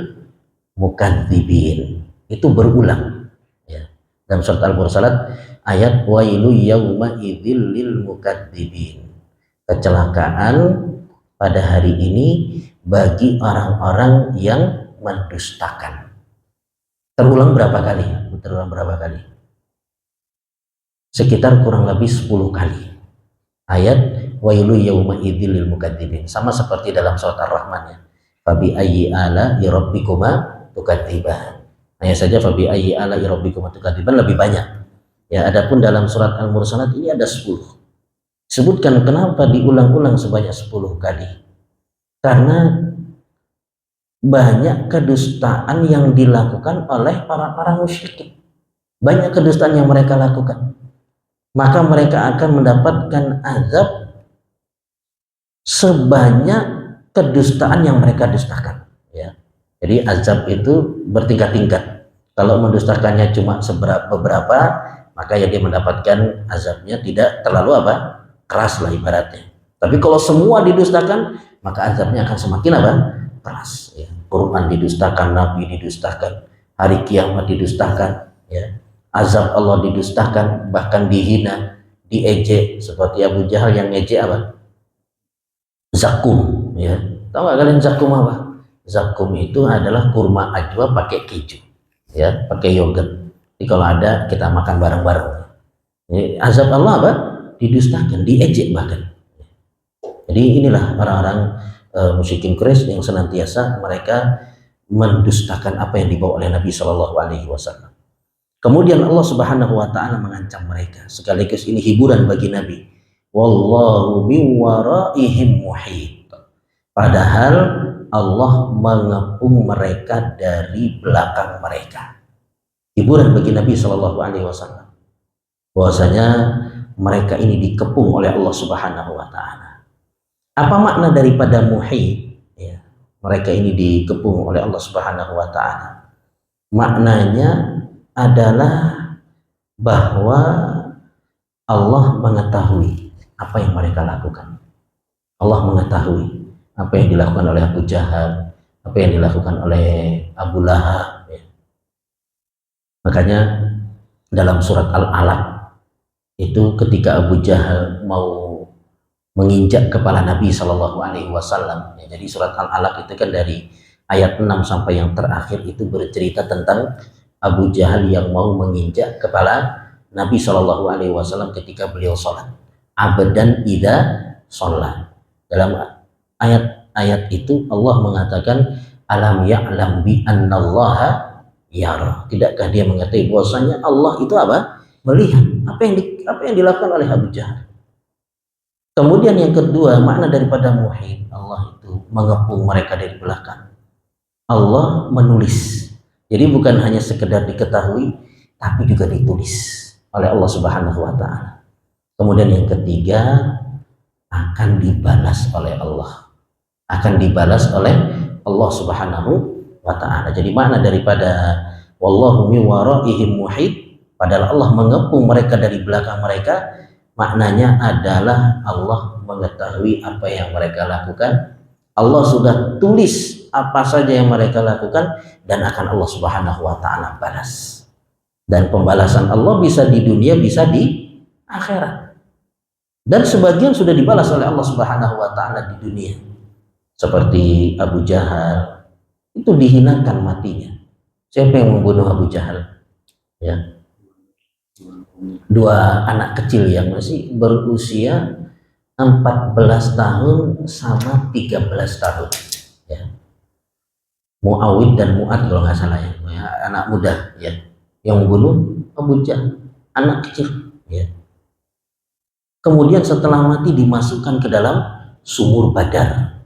mukadzibin itu berulang, ya. Dalam surat Al-Mursalat ayat wailu yauma idzil lil mukadzibin, kecelakaan pada hari ini bagi orang-orang yang mendustakan. Terulang berapa kali? Terulang berapa kali? Sekitar kurang lebih 10 kali. Ayat wailu yauma idzil lil mukadzibin, sama seperti dalam surat Ar-Rahman, ya. Fabi ayyi ala rabbikuma tukadziban. Hanya saja fabi ayyi ala rabbikuma tukadziban lebih banyak. Ya, adapun dalam surat Al-Mursalat ini ada 10. Sebutkan kenapa diulang-ulang sebanyak 10 kali? Karena banyak kedustaan yang dilakukan oleh orang-orang musyrikin. Banyak kedustaan yang mereka lakukan. Maka mereka akan mendapatkan azab sebanyak kedustaan yang mereka dustakan, ya. Jadi azab itu bertingkat-tingkat. Kalau mendustakannya cuma beberapa, maka ya dia mendapatkan azabnya tidak terlalu apa? Keras lah ibaratnya. Tapi kalau semua didustakan, maka azabnya akan semakin apa? Keras, ya. Quran didustakan, Nabi didustakan, hari kiamat didustakan, ya. Azab Allah didustakan, bahkan dihina, diejek, seperti Abu Jahal yang ngejek apa? Zakum, ya. Tahu nggak kalian zakum apa? Zakum itu adalah kurma ajwa pakai keju, ya, pakai yogurt. Jadi kalau ada kita makan bareng-bareng. Ini azab Allah apa? Didustakan, diejek bahkan. Jadi inilah orang-orang musyrikin Quraisy yang senantiasa mereka mendustakan apa yang dibawa oleh Nabi Shallallahu Alaihi Wasallam. Kemudian Allah Subhanahu Wa Taala mengancam mereka, sekaligus ini hiburan bagi Nabi. Wallahu min waraihim muhit. Padahal Allah mengepung mereka dari belakang mereka. Hiburan bagi Nabi Shallallahu Alaihi Wasallam, bahwasanya mereka ini dikepung oleh Allah Subhanahu Wa Taala. Apa makna daripada muhit? Ya, mereka ini dikepung oleh Allah Subhanahu wa taala. Maknanya adalah bahwa Allah mengetahui apa yang mereka lakukan. Allah mengetahui apa yang dilakukan oleh Abu Jahal, apa yang dilakukan oleh Abu Lahab. Ya. Makanya dalam surat Al-Alaq itu ketika Abu Jahal mau menginjak kepala Nabi Shallallahu Alaihi Wasallam. Ya, jadi surat Al-Alaq itu kan dari ayat 6 sampai yang terakhir itu bercerita tentang Abu Jahal yang mau menginjak kepala Nabi Shallallahu Alaihi Wasallam ketika beliau sholat. Abadan ida sholat. Dalam ayat-ayat itu Allah mengatakan alam ya'lam bi annallaha yara. Tidakkah dia mengetahui bahwasanya Allah itu apa? Melihat apa yang dilakukan oleh Abu Jahal. Kemudian yang kedua, makna daripada muhit, Allah itu mengepung mereka dari belakang. Allah menulis. Jadi bukan hanya sekedar diketahui, tapi juga ditulis oleh Allah Subhanahu wa taala. Kemudian yang ketiga, akan dibalas oleh Allah. Akan dibalas oleh Allah Subhanahu wa taala. Jadi makna daripada wallahu min waraihim muhit, padahal Allah mengepung mereka dari belakang mereka, maknanya adalah Allah mengetahui apa yang mereka lakukan. Allah sudah tulis apa saja yang mereka lakukan dan akan Allah Subhanahu wa taala balas. Dan pembalasan Allah bisa di dunia, bisa di akhirat. Dan sebagian sudah dibalas oleh Allah Subhanahu wa taala di dunia. Seperti Abu Jahal itu dihinakan matinya. Siapa yang membunuh Abu Jahal? Ya. Dua anak kecil yang masih berusia 14 tahun sama 13 tahun ya. Muawid dan Mu'ad kalau nggak salah ya, anak muda ya, yang membunuh Abu Jahal, anak kecil ya. Kemudian setelah mati dimasukkan ke dalam sumur Badar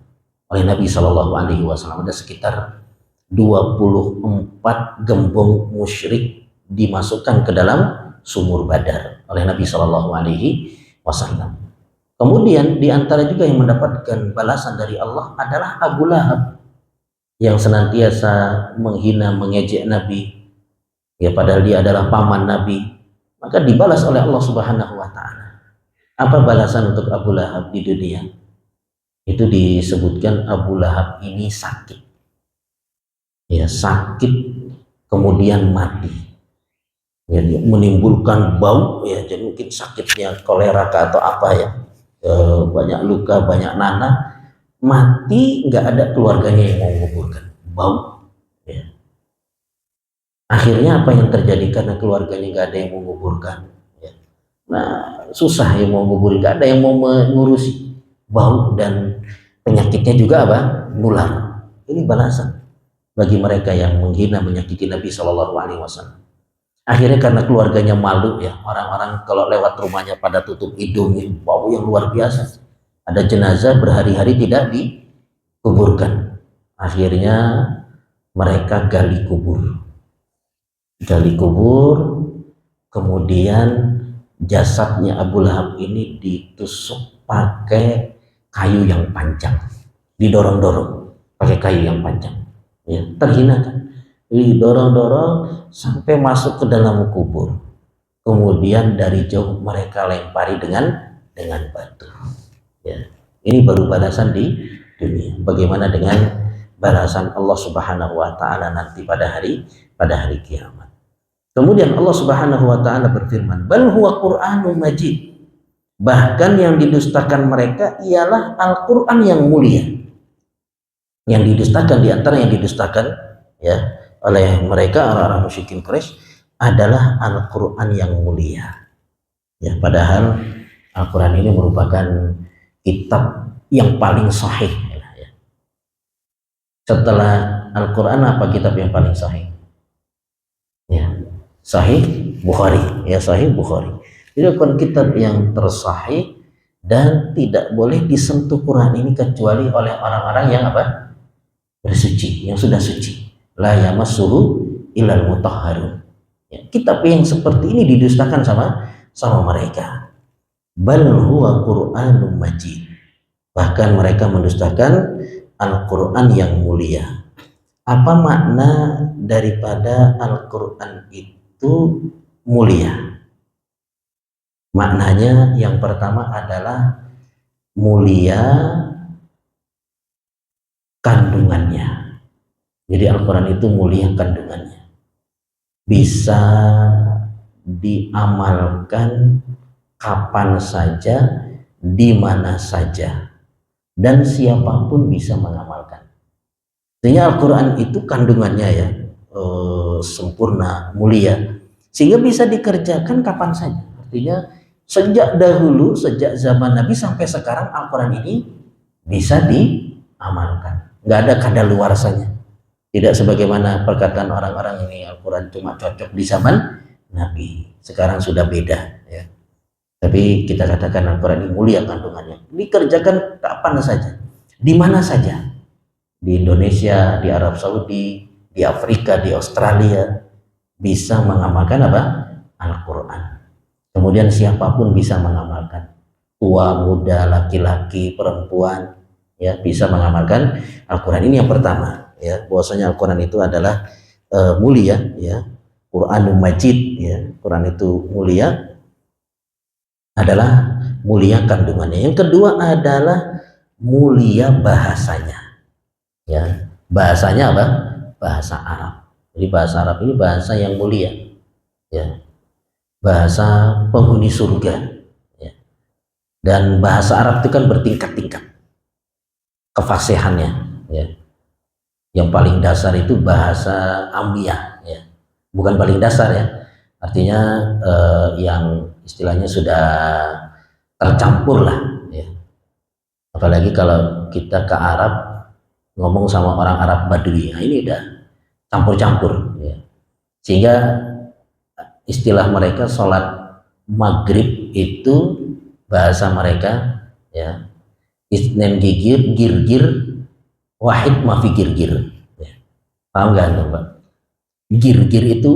oleh Nabi Shallallahu Alaihi Wasallam. Ada sekitar 24 gembong musyrik dimasukkan ke dalam sumur Badar oleh Nabi Shallallahu Alaihi Wasallam. Kemudian diantara juga yang mendapatkan balasan dari Allah adalah Abu Lahab yang senantiasa menghina, mengejek Nabi, ya padahal dia adalah paman Nabi, maka dibalas oleh Allah Subhanahu wa taala. Apa balasan untuk Abu Lahab di dunia? Itu disebutkan Abu Lahab ini sakit. Ya, sakit kemudian mati. Ya, menimbulkan bau ya, jadi mungkin sakitnya kolera atau apa ya. Banyak luka, banyak nanah, mati nggak ada keluarganya yang mau menguburkan, bau ya. Akhirnya apa yang terjadi karena keluarganya nggak ada yang mau menguburkan ya. Nah susah yang mau menguburin, nggak ada yang mau mengurusi, bau dan penyakitnya juga apa? Nular. Ini balasan bagi mereka yang menghina, menyakiti Nabi Shallallahu Alaihi Wasallam. Akhirnya karena keluarganya malu ya, orang-orang kalau lewat rumahnya pada tutup hidungnya, bau yang luar biasa. Ada jenazah berhari-hari tidak dikuburkan. Akhirnya mereka gali kubur, kemudian jasadnya Abu Lahab ini ditusuk pakai kayu yang panjang, didorong-dorong pakai kayu yang panjang, ya terhina kan, didorong-dorong sampai masuk ke dalam kubur. Kemudian dari jauh mereka lempari dengan batu. Ya, ini baru balasan di dunia. Bagaimana dengan balasan Allah Subhanahu wa taala nanti pada hari kiamat? Kemudian Allah Subhanahu wa taala berfirman, "Bal huwa Qur'anun Majid." Bahkan yang didustakan mereka ialah Al-Qur'an yang mulia. Yang didustakan, di antara yang didustakan ya oleh mereka orang-orang musyrikin Quraisy adalah Al-Qur'an yang mulia. Ya, padahal Al-Qur'an ini merupakan kitab yang paling sahih ya. Setelah Al-Qur'an apa kitab yang paling sahih? Ya, Sahih Bukhari, ya Sahih Bukhari. Ini bukan kitab yang tersahih dan tidak boleh disentuh Quran ini kecuali oleh orang-orang yang apa? Bersuci, yang sudah suci. La yamassuhu illal mutahharun. Ya, kitab yang seperti ini didustakan sama mereka. Bal huwa Qur'anun Majid. Bahkan mereka mendustakan Al-Quran yang mulia. Apa makna daripada Al-Quran itu mulia? Maknanya yang pertama adalah mulia kandungannya. Jadi Al-Quran itu mulia kandungannya. Bisa diamalkan kapan saja, di mana saja, dan siapapun bisa mengamalkan. Sehingga Al-Quran itu kandungannya ya sempurna, mulia, sehingga bisa dikerjakan kapan saja. Artinya sejak dahulu, sejak zaman Nabi sampai sekarang Al-Quran ini bisa diamalkan. Nggak ada kadaluarsanya. Tidak sebagaimana perkataan orang-orang ini Al-Quran cuma cocok di zaman Nabi. Sekarang sudah beda ya. Tapi kita katakan Al-Quran ini mulia kandungannya. Dikerjakan kapan saja, di mana saja. Di Indonesia, di Arab Saudi, di Afrika, di Australia, bisa mengamalkan apa? Al-Quran. Kemudian siapapun bisa mengamalkan. Tua, muda, laki-laki, perempuan, ya bisa mengamalkan Al-Quran. Ini yang pertama, ya, bahwasanya Al-Quran itu adalah mulia, ya. Quranul Majid, ya. Quran itu mulia, adalah mulia kandungannya. Yang kedua adalah mulia bahasanya. Ya, bahasanya apa? Bahasa Arab. Jadi bahasa Arab ini bahasa yang mulia, ya, bahasa penghuni surga, ya. Dan bahasa Arab itu kan bertingkat-tingkat kefasihannya, ya. Yang paling dasar itu bahasa ambiyah, ya, bukan paling dasar ya, artinya yang istilahnya sudah tercampur lah, ya. Apalagi kalau kita ke Arab ngomong sama orang Arab Badui, nah ini udah campur-campur, ya. Sehingga istilah mereka sholat maghrib itu bahasa mereka, ya, isnen gigir, girgir, wahid mafi girgir, ya. Paham nggak tuh Pak? Girgir itu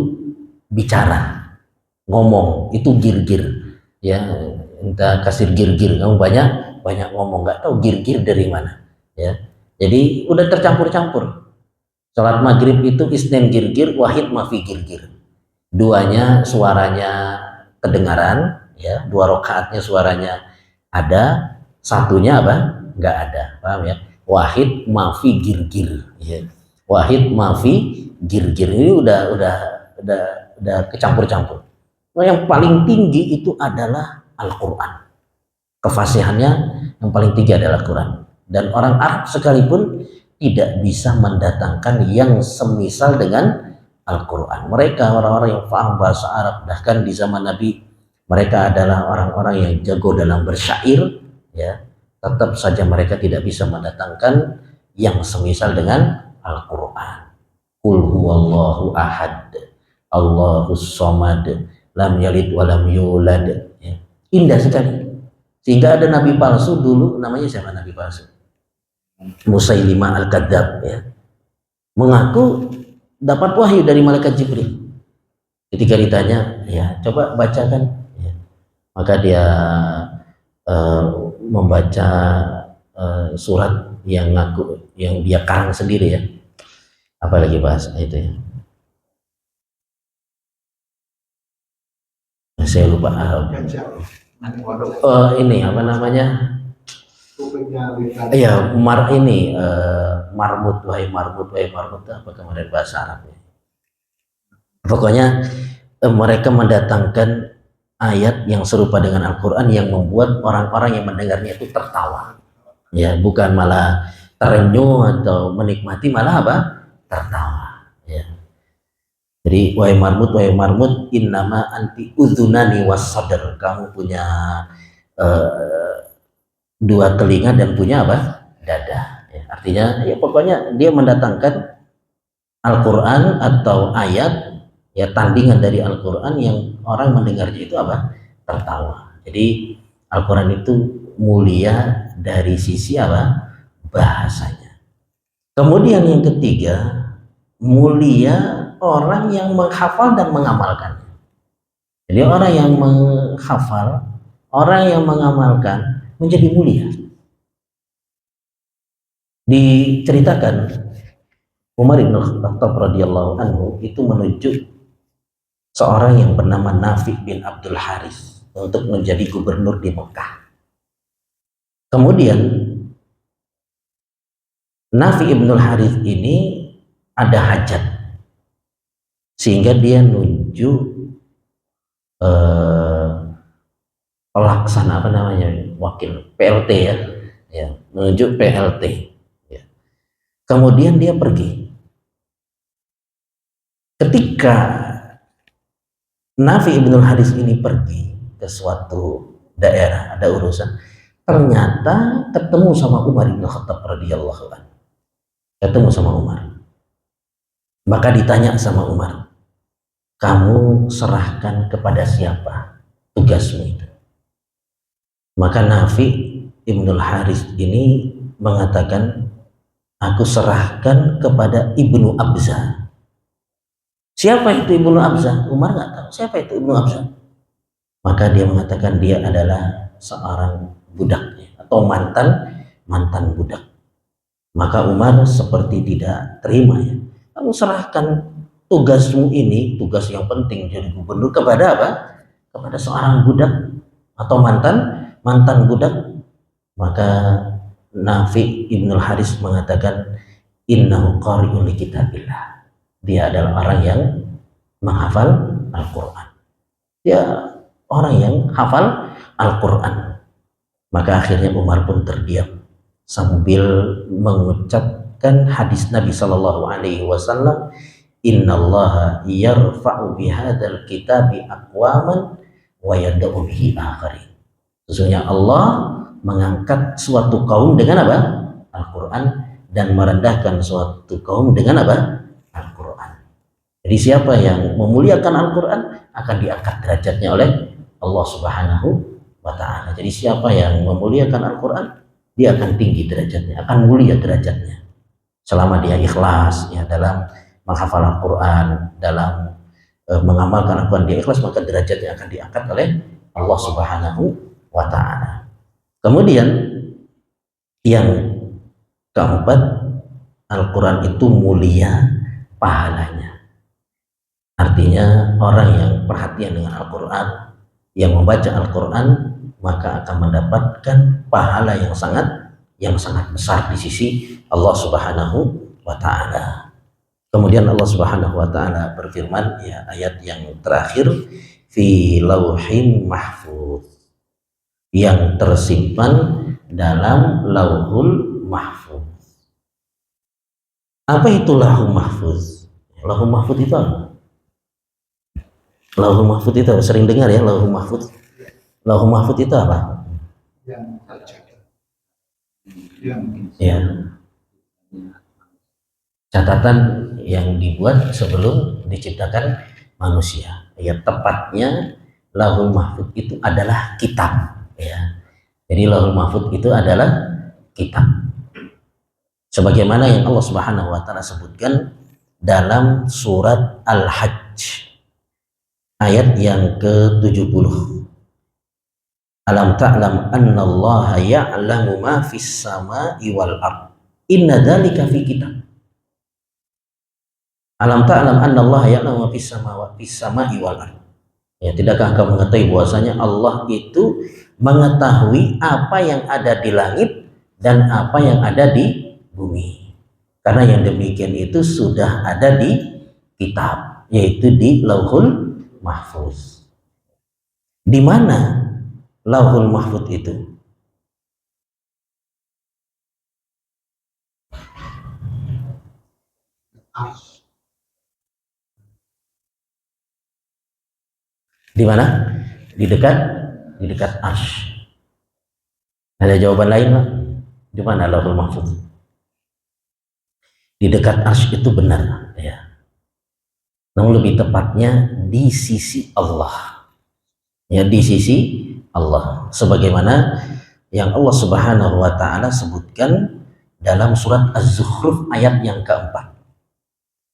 bicara, ngomong, itu girgir, ya. Entah kasih girgir, kamu banyak ngomong, nggak tahu girgir dari mana, ya. Jadi udah tercampur-campur. Sholat maghrib itu isnen girgir, wahid mafi girgir. Duanya suaranya kedengaran, ya. Dua rakaatnya suaranya ada, satunya apa? Nggak ada. Paham ya? Wahid mafi girgir, ya. Wahid mafi girgir ini udah kecampur-campur. Nah, yang paling tinggi itu adalah Al-Quran. Kefasihannya yang paling tinggi adalah Al-Quran. Dan orang Arab sekalipun tidak bisa mendatangkan yang semisal dengan Al-Quran. Mereka orang-orang yang paham bahasa Arab, bahkan di zaman Nabi mereka adalah orang-orang yang jago dalam bersyair, ya. Tetap saja mereka tidak bisa mendatangkan yang semisal dengan Al-Quran. Qul huwallahu ahad, Allahus somad, lam yalid walam yulad, ya. Indah sekali. Sehingga ada nabi palsu dulu, namanya siapa nabi palsu? Musailimah Al-Kadzab, ya. Mengaku dapat wahyu dari malaikat Jibril. Ketika ditanya, ya coba bacakan, ya. Maka dia membaca surat yang dia karang sendiri, ya. Apalagi bahasa itu, ya. Saya lupa. Ini apa namanya? Iya, marmut, wahai marmut, apa kemarin bahasa Arabnya. Pokoknya mereka mendatangkan ayat yang serupa dengan Al-Quran yang membuat orang-orang yang mendengarnya itu tertawa, ya, bukan malah terenyuh atau menikmati, malah apa? Tertawa, ya. Jadi wahai marmut, innama anti udhunani was sadr, kamu punya dua telinga dan punya apa? Dada, ya. Artinya ya pokoknya dia mendatangkan Al-Quran atau ayat, ya, tandingan dari Al-Quran yang orang mendengarnya itu apa? Tertawa. Jadi Al-Quran itu mulia dari sisi apa? Bahasanya. Kemudian yang ketiga, mulia orang yang menghafal dan mengamalkan. Jadi orang yang menghafal, orang yang mengamalkan menjadi mulia. Diceritakan Umar bin Khattab radhiyallahu anhu itu menunjuk seorang yang bernama Nafi bin Abdul Haris untuk menjadi gubernur di Mekah. Kemudian Nafi bin Abdul Haris ini ada hajat sehingga dia nunjuk pelaksana apa namanya, wakil PLT ya, menunjuk PLT ya. Kemudian dia pergi. Ketika Nafi ibnul Haris ini pergi ke suatu daerah, ada urusan, ternyata ketemu sama Umar bin Khattab radhiyallahu anhu. Ketemu sama Umar. Maka ditanya sama Umar, kamu serahkan kepada siapa tugasmu itu? Maka Nafi ibnul Haris ini mengatakan, aku serahkan kepada Ibnu Abza. Siapa itu Ibnu Abza? Umar nggak tahu siapa itu Ibnu Abza. Maka dia mengatakan dia adalah seorang budaknya atau mantan budak. Maka Umar seperti tidak terima ya. Kamu serahkan tugasmu ini, tugas yang penting jadi gubernur, kepada apa? Kepada seorang budak atau mantan budak. Maka Nafi ibnul Haris mengatakan, innahu qari'un li kitabillah. Dia adalah orang yang menghafal Al-Quran. Dia orang yang hafal Al-Quran. Maka akhirnya Umar pun terdiam sambil mengucapkan hadis Nabi Shallallahu Alaihi Wasallam, innallaha yarfa'u bihadzal kitabi aqwaman wa yad'u bihi akharin. Sesungguhnya Allah mengangkat suatu kaum dengan apa? Al-Quran, dan merendahkan suatu kaum dengan apa? Al-Quran. Jadi siapa yang memuliakan Al-Quran akan diangkat derajatnya oleh Allah Subhanahu wa Ta'ala. Jadi siapa yang memuliakan Al-Quran, dia akan tinggi derajatnya, akan mulia derajatnya. Selama dia ikhlas ya dalam menghafal Al-Quran, dalam mengamalkan Al-Quran, dia ikhlas, maka derajatnya akan diangkat oleh Allah Subhanahu wa Ta'ala. Kemudian yang keempat, Al-Quran itu mulia pahalanya. Artinya orang yang perhatian dengan Al-Quran, yang membaca Al-Quran, maka akan mendapatkan pahala yang sangat besar di sisi Allah Subhanahu wa Ta'ala. Kemudian Allah Subhanahu wa Ta'ala berfirman, ya, ayat yang terakhir, fi lauhin mahfuz, yang tersimpan dalam lauhul mahfuz. Apa itu lauhul mahfuz? Lauhul mahfuz itu apa? Lauhul mahfuz itu apa? Sering dengar ya lauhul mahfuz. Lauhul mahfuz itu apa? Yang tercatat. Yang ya, catatan yang dibuat sebelum diciptakan manusia. Ya, tepatnya lauhul mahfuz itu adalah kitab. Ya, jadi lauhul mahfuz itu adalah kitab. Sebagaimana yang Allah Subhanahu wa Ta'ala sebutkan dalam surat Al-Hajj ayat yang ke-70. Alam ta'lam annallaha ya'lamu ma fis sama'i wal ard. Inna dzalika fi kitab. Alam ta'lam annallaha ya'lamu ma fis sama'i wal ard. Ya, tidakkah kamu mengetahui bahwasanya Allah itu mengetahui apa yang ada di langit dan apa yang ada di bumi. Karena yang demikian itu sudah ada di kitab, yaitu di Lauhul Mahfuz. Di mana Lauhul Mahfuz itu? Di mana? Di dekat Arsy. Ada jawaban lain, Pak? Di mana Lauhul Mahfuz? Di dekat Arsy itu benar, ya. Namun lebih tepatnya di sisi Allah. Ya, di sisi Allah. Sebagaimana yang Allah Subhanahu wa Ta'ala sebutkan dalam surat Az-Zukhruf ayat yang keempat.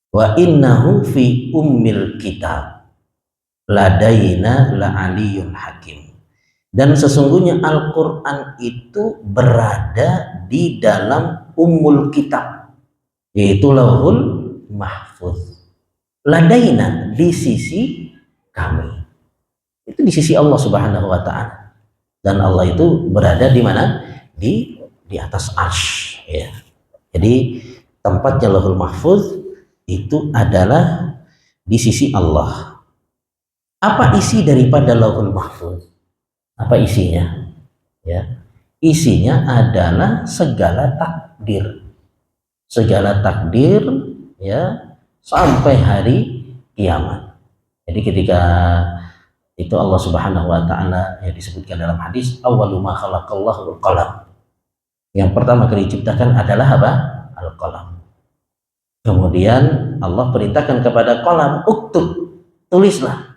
Wa innahu fi ummil kitab ladaina la'aliyun hakim. Dan sesungguhnya Al-Quran itu berada di dalam Ummul Kitab, yaitu Lauhul Mahfuz. Ladaina, di sisi kami. Itu di sisi Allah Subhanahu wa Ta'ala. Dan Allah itu berada di mana? Di atas arsy, ya. Jadi tempatnya Lauhul Mahfuz itu adalah di sisi Allah. Apa isi daripada Lauhul Mahfuz? Apa isinya? Ya, isinya adalah segala takdir, ya, sampai hari kiamat. Jadi ketika itu Allah Subhanahu wa Ta'ala yang disebutkan dalam hadis, awwalu ma khalaqallahu al-qalam. Yang pertama kali diciptakan adalah apa? Al-qalam. Kemudian Allah perintahkan kepada qalam, uktub, tulislah.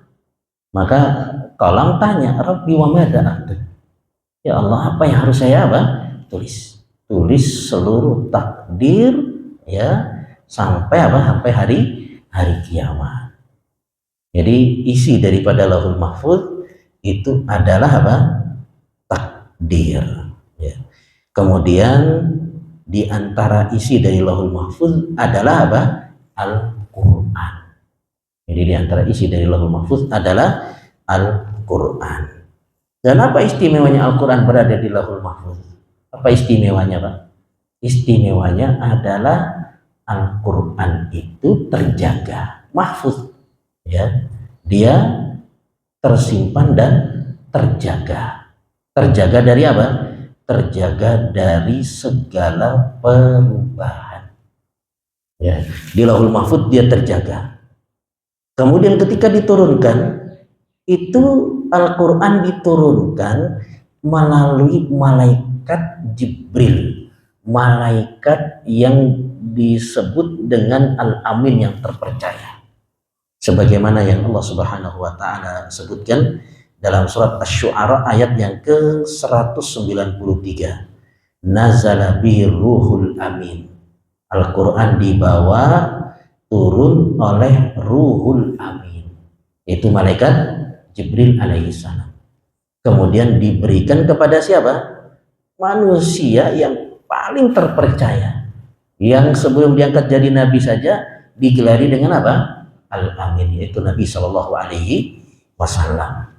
Maka qalam tanya, Rabbi wa madza aktub? Ya Allah, apa yang harus saya tulis? Tulis seluruh takdir, ya, sampai sampai hari kiamat. Jadi isi daripada Lauhul Mahfuz itu adalah takdir, ya. Kemudian di antara isi dari Lauhul Mahfuz adalah Al-Qur'an. Jadi di antara isi dari Lauhul Mahfuz adalah Al-Quran. Dan apa istimewanya Al-Quran berada di Lauhul Mahfuz? Apa istimewanya, Pak? Istimewanya adalah Al-Quran itu terjaga, mahfuz, ya. Dia tersimpan dan terjaga. Terjaga dari apa? Terjaga dari segala perubahan. Ya, di Lauhul Mahfuz dia terjaga. Kemudian ketika diturunkan, itu Al-Quran diturunkan melalui malaikat Jibril, malaikat yang disebut dengan Al-Amin, yang terpercaya. Sebagaimana yang Allah Subhanahu wa Ta'ala sebutkan dalam surat Asy-Syu'ara ayat yang ke-193. Nazala bihi ruhul amin. Al-Quran dibawa turun oleh ruhul amin, itu malaikat Jibril alaihissalam. Kemudian diberikan kepada siapa? Manusia yang paling terpercaya, yang sebelum diangkat jadi nabi saja digelari dengan apa? Al-Amin, yaitu Nabi Shallallahu Alaihi Wasallam.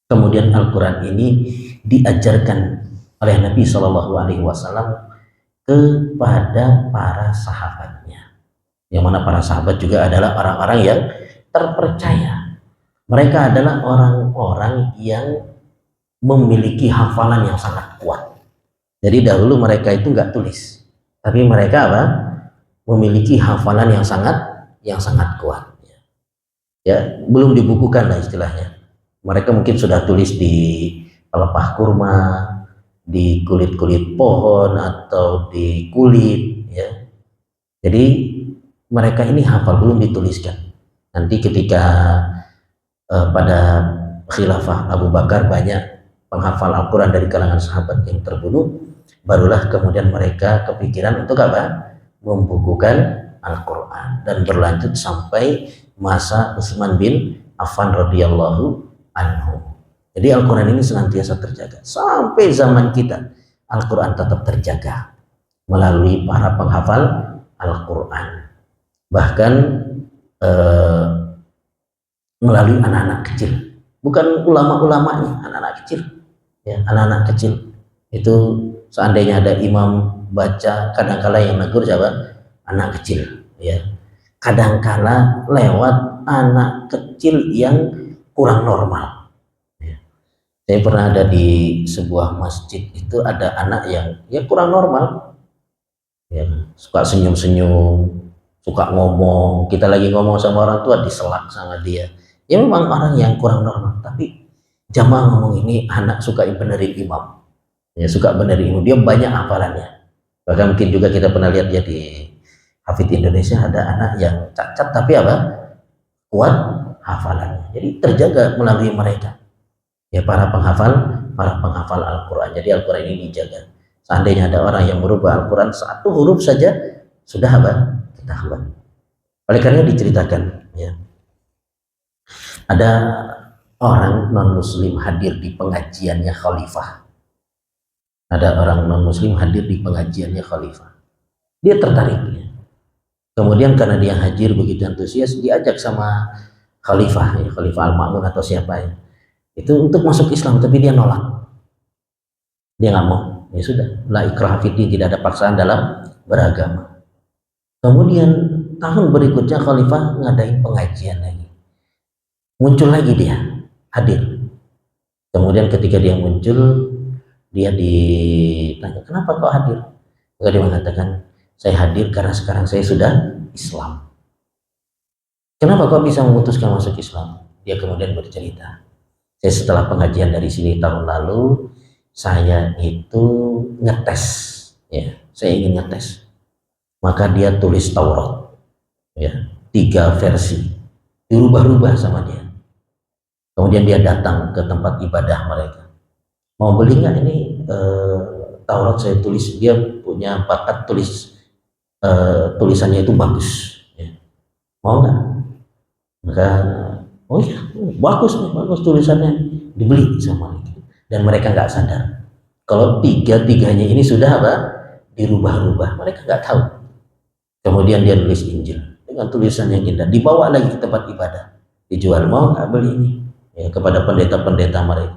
Kemudian Al-Quran ini diajarkan oleh Nabi Shallallahu Alaihi Wasallam kepada para sahabatnya, yang mana para sahabat juga adalah orang-orang yang terpercaya. Mereka adalah orang-orang yang memiliki hafalan yang sangat kuat. Jadi dahulu mereka itu nggak tulis, tapi mereka memiliki hafalan yang sangat kuat. Ya, belum dibukukan lah istilahnya. Mereka mungkin sudah tulis di pelepah kurma, di kulit-kulit pohon, atau di kulit, ya. Jadi mereka ini hafal, belum dituliskan. Nanti ketika pada khilafah Abu Bakar banyak penghafal Al-Quran dari kalangan sahabat yang terbunuh, barulah kemudian mereka kepikiran untuk membukukan Al-Quran, dan berlanjut sampai masa Utsman bin Affan radhiyallahu anhu. Jadi Al-Quran ini senantiasa terjaga sampai zaman kita. Al-Quran tetap terjaga melalui para penghafal Al-Quran, bahkan melalui anak-anak kecil, bukan ulama-ulamanya, anak-anak kecil, ya. Anak-anak kecil itu seandainya ada imam baca, kadangkala yang negur siapa? Anak kecil, ya. Kadangkala lewat anak kecil yang kurang normal, ya. Saya pernah ada di sebuah masjid, itu ada anak yang kurang normal, ya, suka senyum-senyum, suka ngomong, kita lagi ngomong sama orang tua diselak sama dia. Ya memang orang yang kurang normal, tapi jamaah ngomong ini anak suka benerin imam, ya, suka benerin imam, dia banyak hafalannya. Bahkan mungkin juga kita pernah lihat ya di Hafidz Indonesia, ada anak yang cacat tapi kuat hafalannya. Jadi terjaga melalui mereka, ya, para penghafal Al-Quran. Jadi Al-Quran ini dijaga. Seandainya ada orang yang merubah Al-Quran satu huruf saja, sudah ketahuan. Oleh karena diceritakan, ya, ada orang non muslim hadir di pengajiannya khalifah. Ada orang non muslim hadir di pengajiannya khalifah. Dia tertarik. Kemudian karena dia hadir begitu antusias, diajak sama khalifah, ya, Khalifah Al-Ma'mun atau siapa ya, itu untuk masuk Islam, tapi dia nolak. Dia nggak mau. Ya sudah, la ikraha fiddin, tidak ada paksaan dalam beragama. Kemudian tahun berikutnya khalifah ngadain pengajian lagi. Muncul lagi dia, hadir. Kemudian ketika dia muncul, dia ditanya, kenapa kau hadir? Maka dia mengatakan, saya hadir karena sekarang saya sudah Islam. Kenapa kau bisa memutuskan masuk Islam? Dia kemudian bercerita, saya setelah pengajian dari sini tahun lalu, saya itu ngetes, ya, saya ingin ngetes. Maka dia tulis Taurat, ya, 3 versi, dirubah-rubah sama dia. Kemudian dia datang ke tempat ibadah mereka. Mau beli nggak ini Taurat saya tulis? Dia punya bakat tulis, tulisannya itu bagus. Ya. Mau nggak? Maka, oh iya, bagus nih, bagus tulisannya, dibeli sama mereka. Dan mereka nggak sadar kalau tiga-tiganya ini sudah apa? Dirubah-rubah. Mereka nggak tahu. Kemudian dia nulis Injil dengan tulisan yang indah, dibawa lagi ke tempat ibadah, dijual. Mau nggak beli ini? Ya, kepada pendeta-pendeta mereka,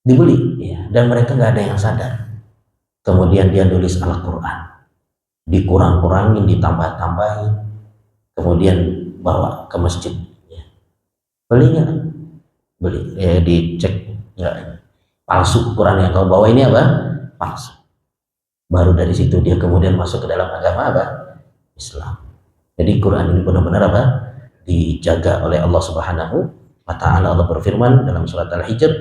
dibeli, ya, dan mereka nggak ada yang sadar. Kemudian dia nulis Al-Quran, dikurang-kurangin, ditambah-tambahin, kemudian bawa ke masjid. Ya. Beli nggak? Beli. Ya, dicek nggak, palsu, Quran yang kau bawa ini apa? Palsu. Baru dari situ dia kemudian masuk ke dalam agama apa? Islam. Jadi Quran ini benar-benar apa? Dijaga oleh Allah Subhanahu wa Ta'ala. Allah berfirman dalam surat Al-Hijr,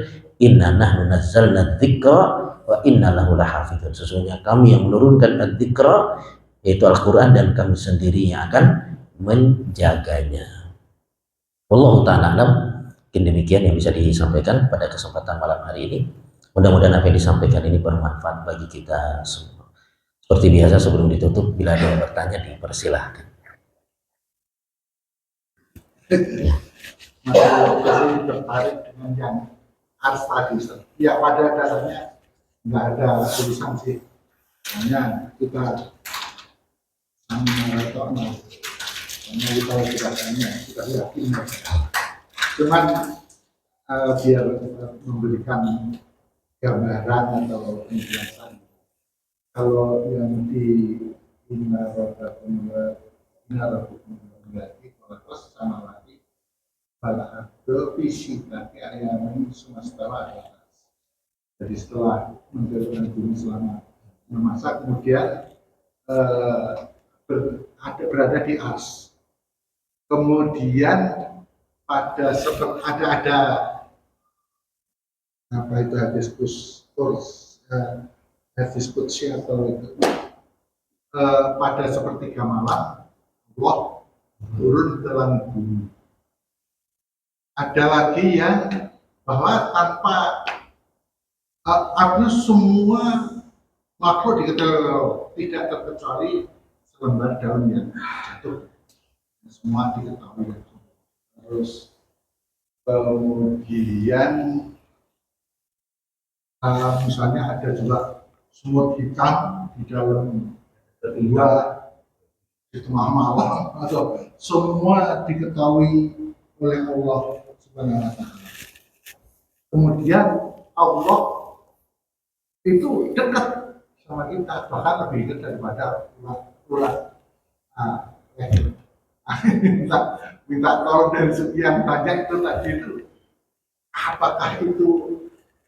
inna nahnu nazzalna dzikra wa inna lahu lahafizun. Sesungguhnya kami yang menurunkan adzikra, yaitu Al-Quran, dan kami sendiri yang akan menjaganya. Wallahu ta'ala alam. Mungkin demikian yang bisa disampaikan pada kesempatan malam hari ini. Mudah-mudahan apa yang disampaikan ini bermanfaat bagi kita semua. Seperti biasa sebelum ditutup, bila ada yang bertanya dipersilahkan. Ya. Masih tertarik dengan yang ars tadi, ya pada dasarnya nggak ada tulisan sih, hanya kita karena kita tanya, kita yakin, cuman biar memberikan gambaran atau penjelasan. Kalau yang di sama lagi pada visi tapi ayam semesta ada. Jadi setelah menjadikan bumi selama masa, kemudian berada di ars. Kemudian pada ada apa itu hadis qudsi atau itu pada sepertiga malam Allah turun ke langit bumi. Ada lagi yang bahwa tanpa artinya semua makhluk diketahui, tidak terkecuali selembar daun yang jatuh, semua diketahui. Terus kemudian misalnya ada juga semut hitam di dalam kedua di tengah malam, atau semua diketahui oleh Allah Subhanahu wa Ta'ala. Kemudian Allah itu dekat sama kita, bahkan lebih dekat daripada ular. Minta tolong dari sekian banyak itu tadi itu, apakah itu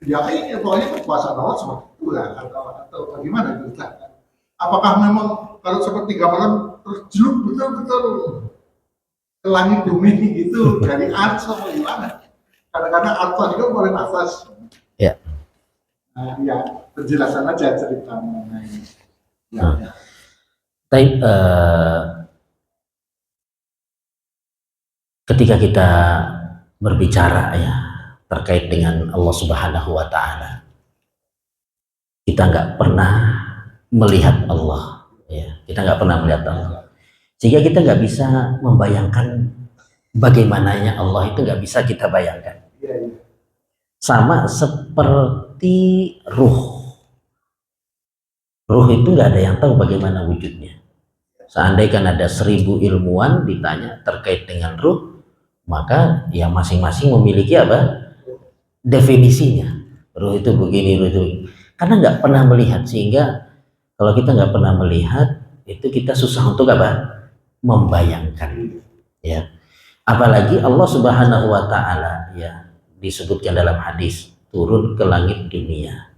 ya ini pokoknya kekuasaan Allah seperti itu ya, atau bagaimana itu? Apakah memang kalau sepertiga malam terjeluk betul-betul ke langit bumi itu dari ars atau gimana? Kadang-kadang ars itu boleh atas. Ya. Ya penjelasan aja cerita mengenai. Ya. Tapi ketika kita berbicara ya terkait dengan Allah Subhanahu wa Ta'ala, kita nggak pernah melihat Allah, ya, kita nggak pernah melihat Allah, sehingga kita nggak bisa membayangkan bagaimananya Allah itu, nggak bisa kita bayangkan. Iya, iya. Sama seperti ruh. Ruh itu nggak ada yang tahu bagaimana wujudnya. Seandainya ada 1000 ilmuwan ditanya terkait dengan ruh, maka ya masing-masing memiliki apa? Definisinya. Ruh itu begini, ruh itu begini. Karena nggak pernah melihat, sehingga kalau kita nggak pernah melihat, itu kita susah untuk apa? Membayangkan. Ya. Apalagi Allah Subhanahu wa taala ya disebutkan dalam hadis turun ke langit dunia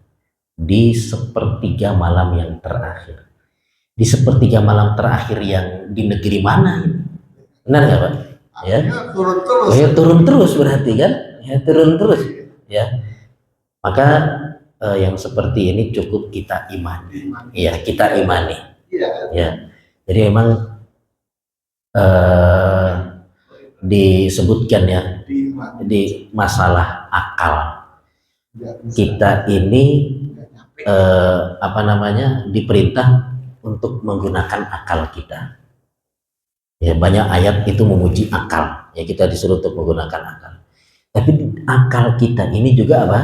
di sepertiga malam yang terakhir. Di sepertiga malam terakhir yang di negeri mana ini? Benar nggak Pak? Ya. Turun terus. Ya, turun terus berarti kan? Ya, turun terus. Ya. Maka yang seperti ini cukup kita imani. Ya, kita imani. Ya. Jadi memang disebutkan ya di masalah akal. Kita ini diperintah untuk menggunakan akal kita. Ya, banyak ayat itu memuji akal. Ya, kita disuruh untuk menggunakan akal. Tapi akal kita ini juga apa?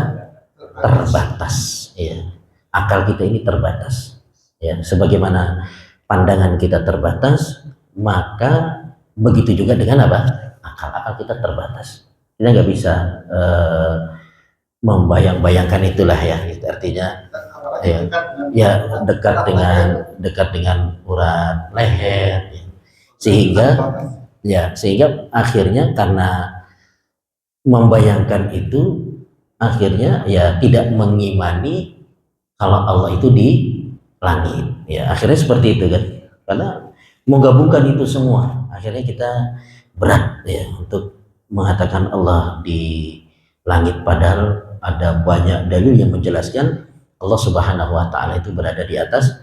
Terbatas. Ya. Akal kita ini terbatas. Ya, sebagaimana pandangan kita terbatas, maka begitu juga dengan apa? Akal kita terbatas. Kita nggak bisa membayang-bayangkan itulah ya. Itu artinya dekat dengan urat leher ya. Sehingga akhirnya karena membayangkan itu, akhirnya ya tidak mengimani kalau Allah itu di langit ya. Akhirnya seperti itu kan, karena menggabungkan itu semua, akhirnya kita berat ya untuk mengatakan Allah di langit, padahal ada banyak dalil yang menjelaskan Allah Subhanahu wa taala itu berada di atas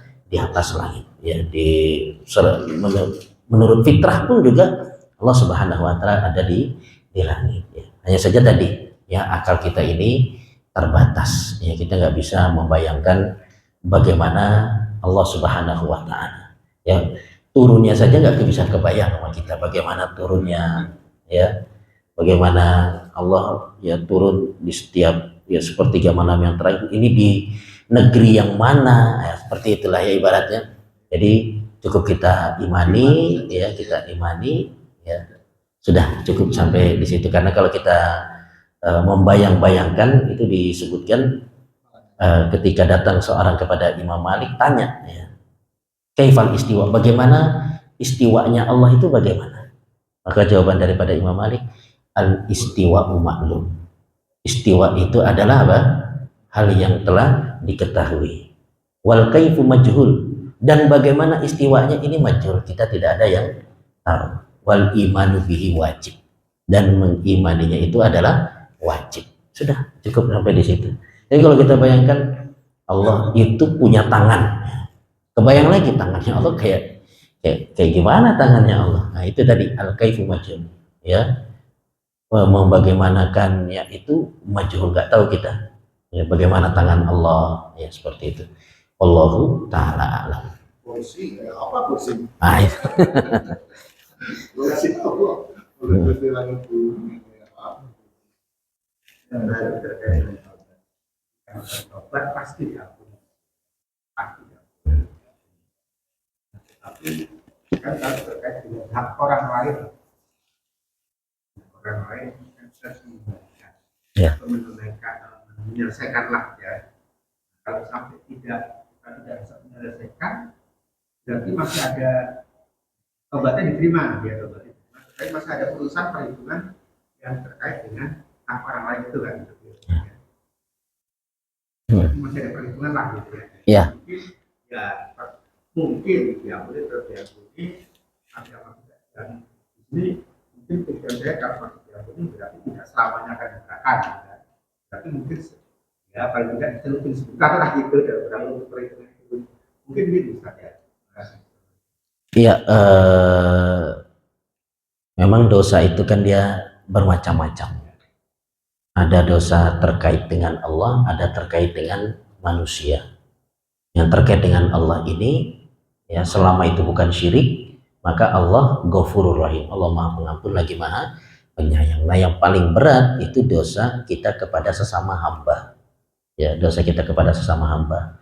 langit ya. Menurut fitrah pun juga Allah Subhanahu wa taala ada di langit ya. Hanya saja tadi ya, akal kita ini terbatas ya, kita nggak bisa membayangkan bagaimana Allah Subhanahu wa taala ya. Turunnya saja nggak bisa kebayang sama kita bagaimana turunnya ya, bagaimana Allah ya turun di setiap ya sepertiga malam yang terakhir ini, di negeri yang mana ya, seperti itulah ya ibaratnya. Jadi cukup kita imani ya, ya, sudah cukup sampai di situ. Karena kalau kita membayang-bayangkan, itu disebutkan ketika datang seorang kepada Imam Malik tanya ya, kaifal istiwa, bagaimana istiwanya Allah itu bagaimana? Maka jawaban daripada Imam Malik, al istiwa ma'lum. Istiwa itu adalah apa? Hal yang telah diketahui. Wal kaifu majhul, dan bagaimana istiwanya ini majhul, kita tidak ada yang tahu. Wal imanu bihi wajib, dan mengimaninya itu adalah wajib. Sudah cukup sampai di situ. Jadi kalau kita bayangkan Allah itu punya tangan, kebayang lagi tangannya Allah kayak gimana tangannya Allah. Nah itu tadi al kaifu majhul ya, membagaimanakannya itu majhul, nggak tahu kita ya bagaimana tangan Allah ya, seperti itu. Allahu ta'ala alam. Kursi apa kursi? Ah, itu. Kursi Allah. Kursi langit bumi. Obat pasti ya. Tapi kan kalau terkait dengan hak orang lain kan kita semuanya menyelesaikanlah ya. Kalau sampai kita tidak bisa menyelesaikan, berarti masih ada obatnya diterima ya, obatnya diterima. Tapi masih ada urusan perhitungan yang terkait dengan hak orang lain itu kan gitu. Masih ada perhitungan lah gitu ya. Mungkin ya boleh terjadi agama tidak, dan ini mungkin pikiran saya kalau tidak boleh berarti tidak selamanya akan diterapkan ya. Tapi mungkin ya paling tidak itu sebentar lah gitu dalam untuk perhitungan itu mungkin gitu saja. Iya, memang dosa itu kan dia bermacam-macam. Ada dosa terkait dengan Allah, ada terkait dengan manusia. Yang terkait dengan Allah ini ya, selama itu bukan syirik, maka Allah Ghafurur Rahim, Allah Maha Pengampun lagi Maha penyayang. Nah, yang paling berat itu dosa kita kepada sesama hamba. Ya, dosa kita kepada sesama hamba.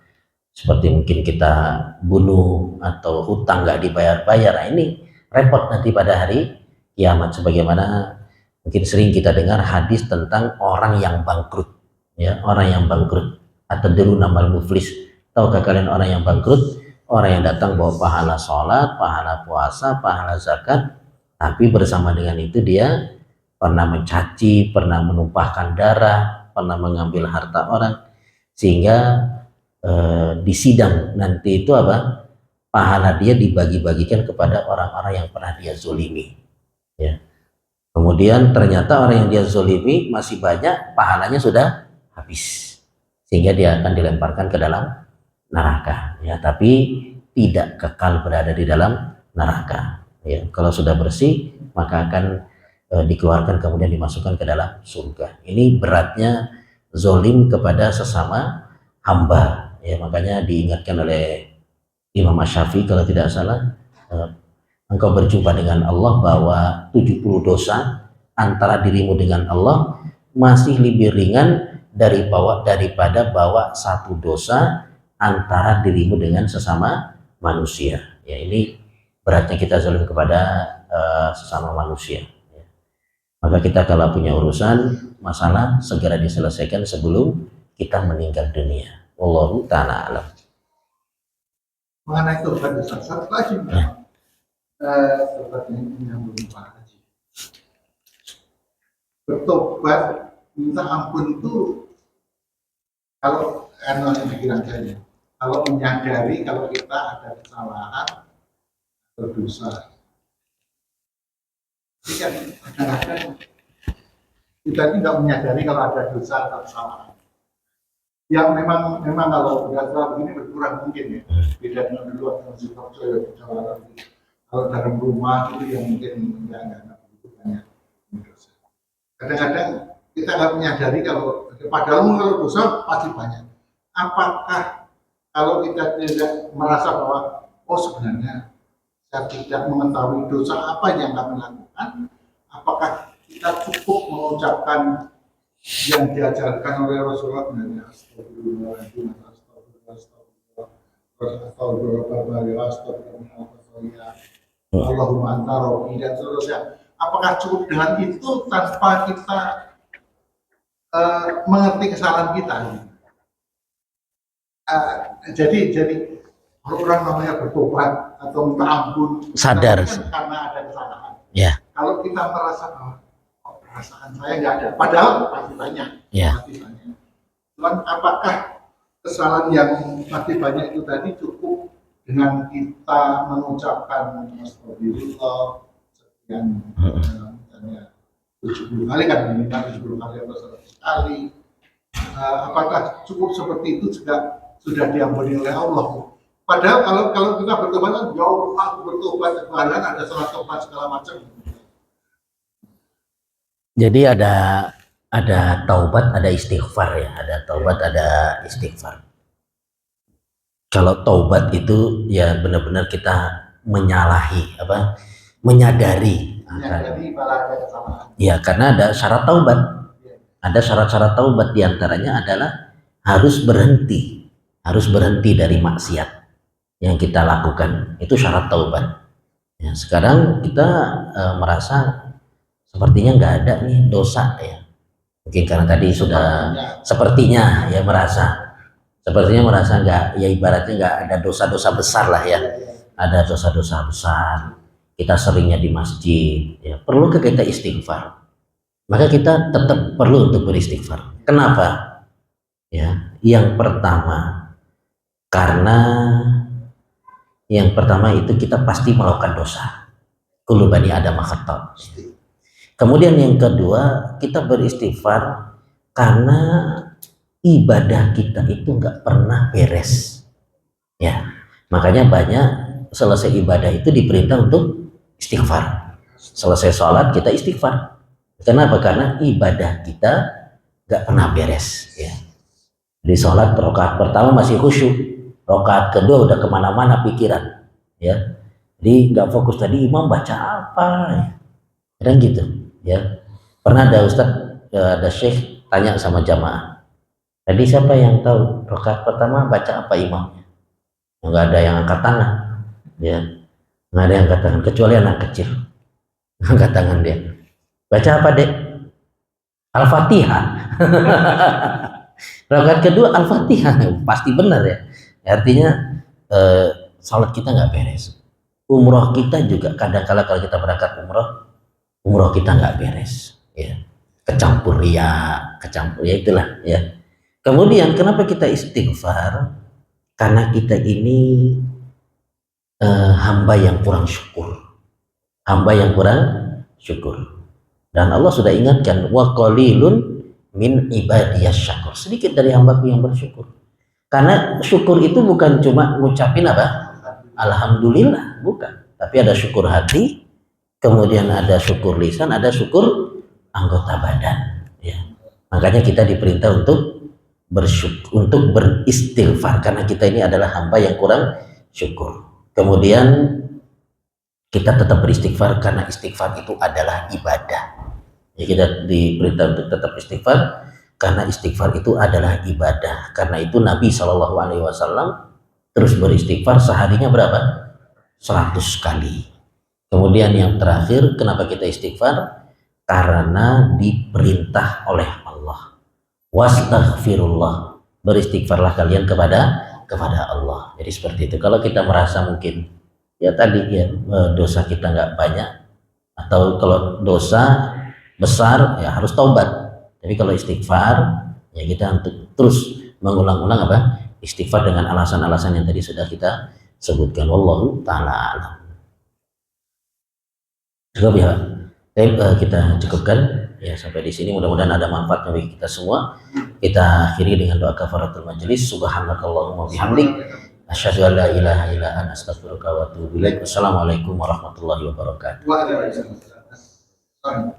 Seperti mungkin kita bunuh atau hutang nggak dibayar-bayar. Nah, ini repot nanti pada hari kiamat. Sebagaimana mungkin sering kita dengar hadis tentang orang yang bangkrut. Ya, orang yang bangkrut. Atau dulu nama muflis. Tahukah kalian orang yang bangkrut? Orang yang datang bawa pahala sholat, pahala puasa, pahala zakat, tapi bersama dengan itu dia pernah mencaci, pernah menumpahkan darah, pernah mengambil harta orang, sehingga di sidang nanti itu apa? Pahala dia dibagi-bagikan kepada orang-orang yang pernah dia zolimi. Ya. Kemudian ternyata orang yang dia zolimi masih banyak, pahalanya sudah habis, sehingga dia akan dilemparkan ke dalam neraka. Ya, tapi tidak kekal berada di dalam neraka. Ya, kalau sudah bersih maka akan dikeluarkan kemudian dimasukkan ke dalam surga. Ini beratnya zolim kepada sesama hamba. Ya, makanya diingatkan oleh Imam Asy-Syafi'i kalau tidak salah, engkau berjumpa dengan Allah bahwa 70 dosa antara dirimu dengan Allah masih lebih ringan daripada bawa satu dosa antara dirimu dengan sesama manusia. Ya, ini beratnya kita zalim kepada sesama manusia. Ya. Maka kita kalau punya urusan masalah segera diselesaikan sebelum kita meninggal dunia. Wallahu ta'ala alam. Mengenai tobat satu lagi, tobat ini yang belum Pak Haji. Bertobat minta ampun itu kalau yang pikiran saya, kalau menyadari kalau kita ada kesalahan atau dosa. Jadi kan kadang-kadang kita tidak menyadari kalau ada dosa atau kesalahan. Yang memang kalau udah begini berkurang mungkin ya, beda dengan dulu atau masih perjalanan. Kalau dalam rumah itu yang mungkin nggak begitu banyak dosa. Kadang-kadang kita nggak menyadari kalau padahal kalau dosa pasti banyak. Apakah kalau kita tidak merasa bahwa oh sebenarnya saya tidak mengetahui dosa apa yang kami lakukan, apakah kita cukup mengucapkan yang diajarkan oleh Rasulullah benar astagfirullahaladzim, Allahumma anta rabbi dan seterusnya. Apakah cukup dengan itu tanpa kita mengerti kesalahan kita? Jadi kalau orang namanya bertobat atau minta ampun sadar kan karena ada kesalahan. Ya. Kalau kita merasa perasaan saya nggak ada, padahal pasti banyak. Ya. Pasti banyak. Cuman apakah kesalahan yang pasti banyak itu tadi cukup dengan kita mengucapkan astagfirullah sekian misalnya 70 kali kan minimal 70 kali atau 100 kali. Apakah cukup seperti itu juga sudah diampuni oleh Allah? Padahal kalau kita bertobat kan ya Allah aku bertobat, padahal ada salah tobat segala macam. Jadi ada taubat, ada istighfar ya, ada taubat, ada istighfar. Kalau taubat itu ya benar-benar kita menyalahi menyadari ada kesalahan. Ya, karena ada syarat taubat. Ada syarat-syarat taubat, diantaranya adalah harus berhenti dari maksiat yang kita lakukan. Itu syarat taubat. Ya, sekarang kita merasa sepertinya nggak ada nih dosa ya, mungkin karena tadi sudah sepertinya merasa nggak, ya ibaratnya nggak ada dosa-dosa besar lah ya, ada dosa-dosa besar, kita seringnya di masjid ya, perlu kita istighfar, maka kita tetap perlu untuk beristighfar. Kenapa? Ya, yang pertama itu kita pasti melakukan dosa, kullu bani adam khata'. Kemudian yang kedua, kita beristighfar karena ibadah kita itu nggak pernah beres. Ya, makanya banyak selesai ibadah itu diperintah untuk istighfar. Selesai sholat kita istighfar. Kenapa? Karena ibadah kita nggak pernah beres. Ya. Di sholat rakaat pertama masih khusyuk, rakaat kedua udah kemana-mana pikiran. Ya, jadi nggak fokus tadi imam baca apa. Kadang gitu. Ya, Pernah ada Ustadz, ada Syekh tanya sama jamaah, tadi siapa yang tahu rakaat pertama baca apa imamnya? Nggak ada yang angkat tangan, ya, nggak ada yang angkat tangan kecuali anak kecil. Angkat tangan dia. Baca apa dek? Al-Fatihah. Rakaat kedua Al-Fatihah, pasti benar ya. Artinya salat kita nggak beres. Umroh kita juga kadang-kala kalau kita berangkat umroh kita nggak beres, ya. Kecampur ya, itulah ya. Kemudian kenapa kita istighfar? Karena kita ini hamba yang kurang syukur, dan Allah sudah ingatkan, wa qalilun min ibadiyas syakur, sedikit dari hambaku yang bersyukur. Karena syukur itu bukan cuma ngucapin apa alhamdulillah, bukan, tapi ada syukur hati, kemudian ada syukur lisan, ada syukur anggota badan, ya. Makanya kita diperintah untuk bersyukur, untuk beristighfar, karena kita ini adalah hamba yang kurang syukur. Kemudian kita tetap beristighfar karena istighfar itu adalah ibadah. Ya, kita diperintah untuk tetap istighfar karena istighfar itu adalah ibadah. Karena itu Nabi SAW terus beristighfar seharinya berapa? 100 kali. Kemudian yang terakhir, kenapa kita istighfar? Karena diperintah oleh Allah. Wastaghfirullah, beristighfarlah kalian kepada Allah. Jadi seperti itu. Kalau kita merasa mungkin ya tadi ya dosa kita nggak banyak, atau kalau dosa besar ya harus taubat. Tapi kalau istighfar ya kita untuk terus mengulang-ulang apa? Istighfar dengan alasan-alasan yang tadi sudah kita sebutkan. Wallahu taala alam. Cukup ya, kita cukupkan ya sampai di sini. Mudah-mudahan ada manfaatnya bagi kita semua. Kita akhiri dengan doa kafaratul majelis. Subhanakallahumma bihamdik, asyhadu an la ilaha illa anta astaghfiruka wa atubu ilaik. Wassalamualaikum warahmatullahi wabarakatuh. Waalaikumsalam.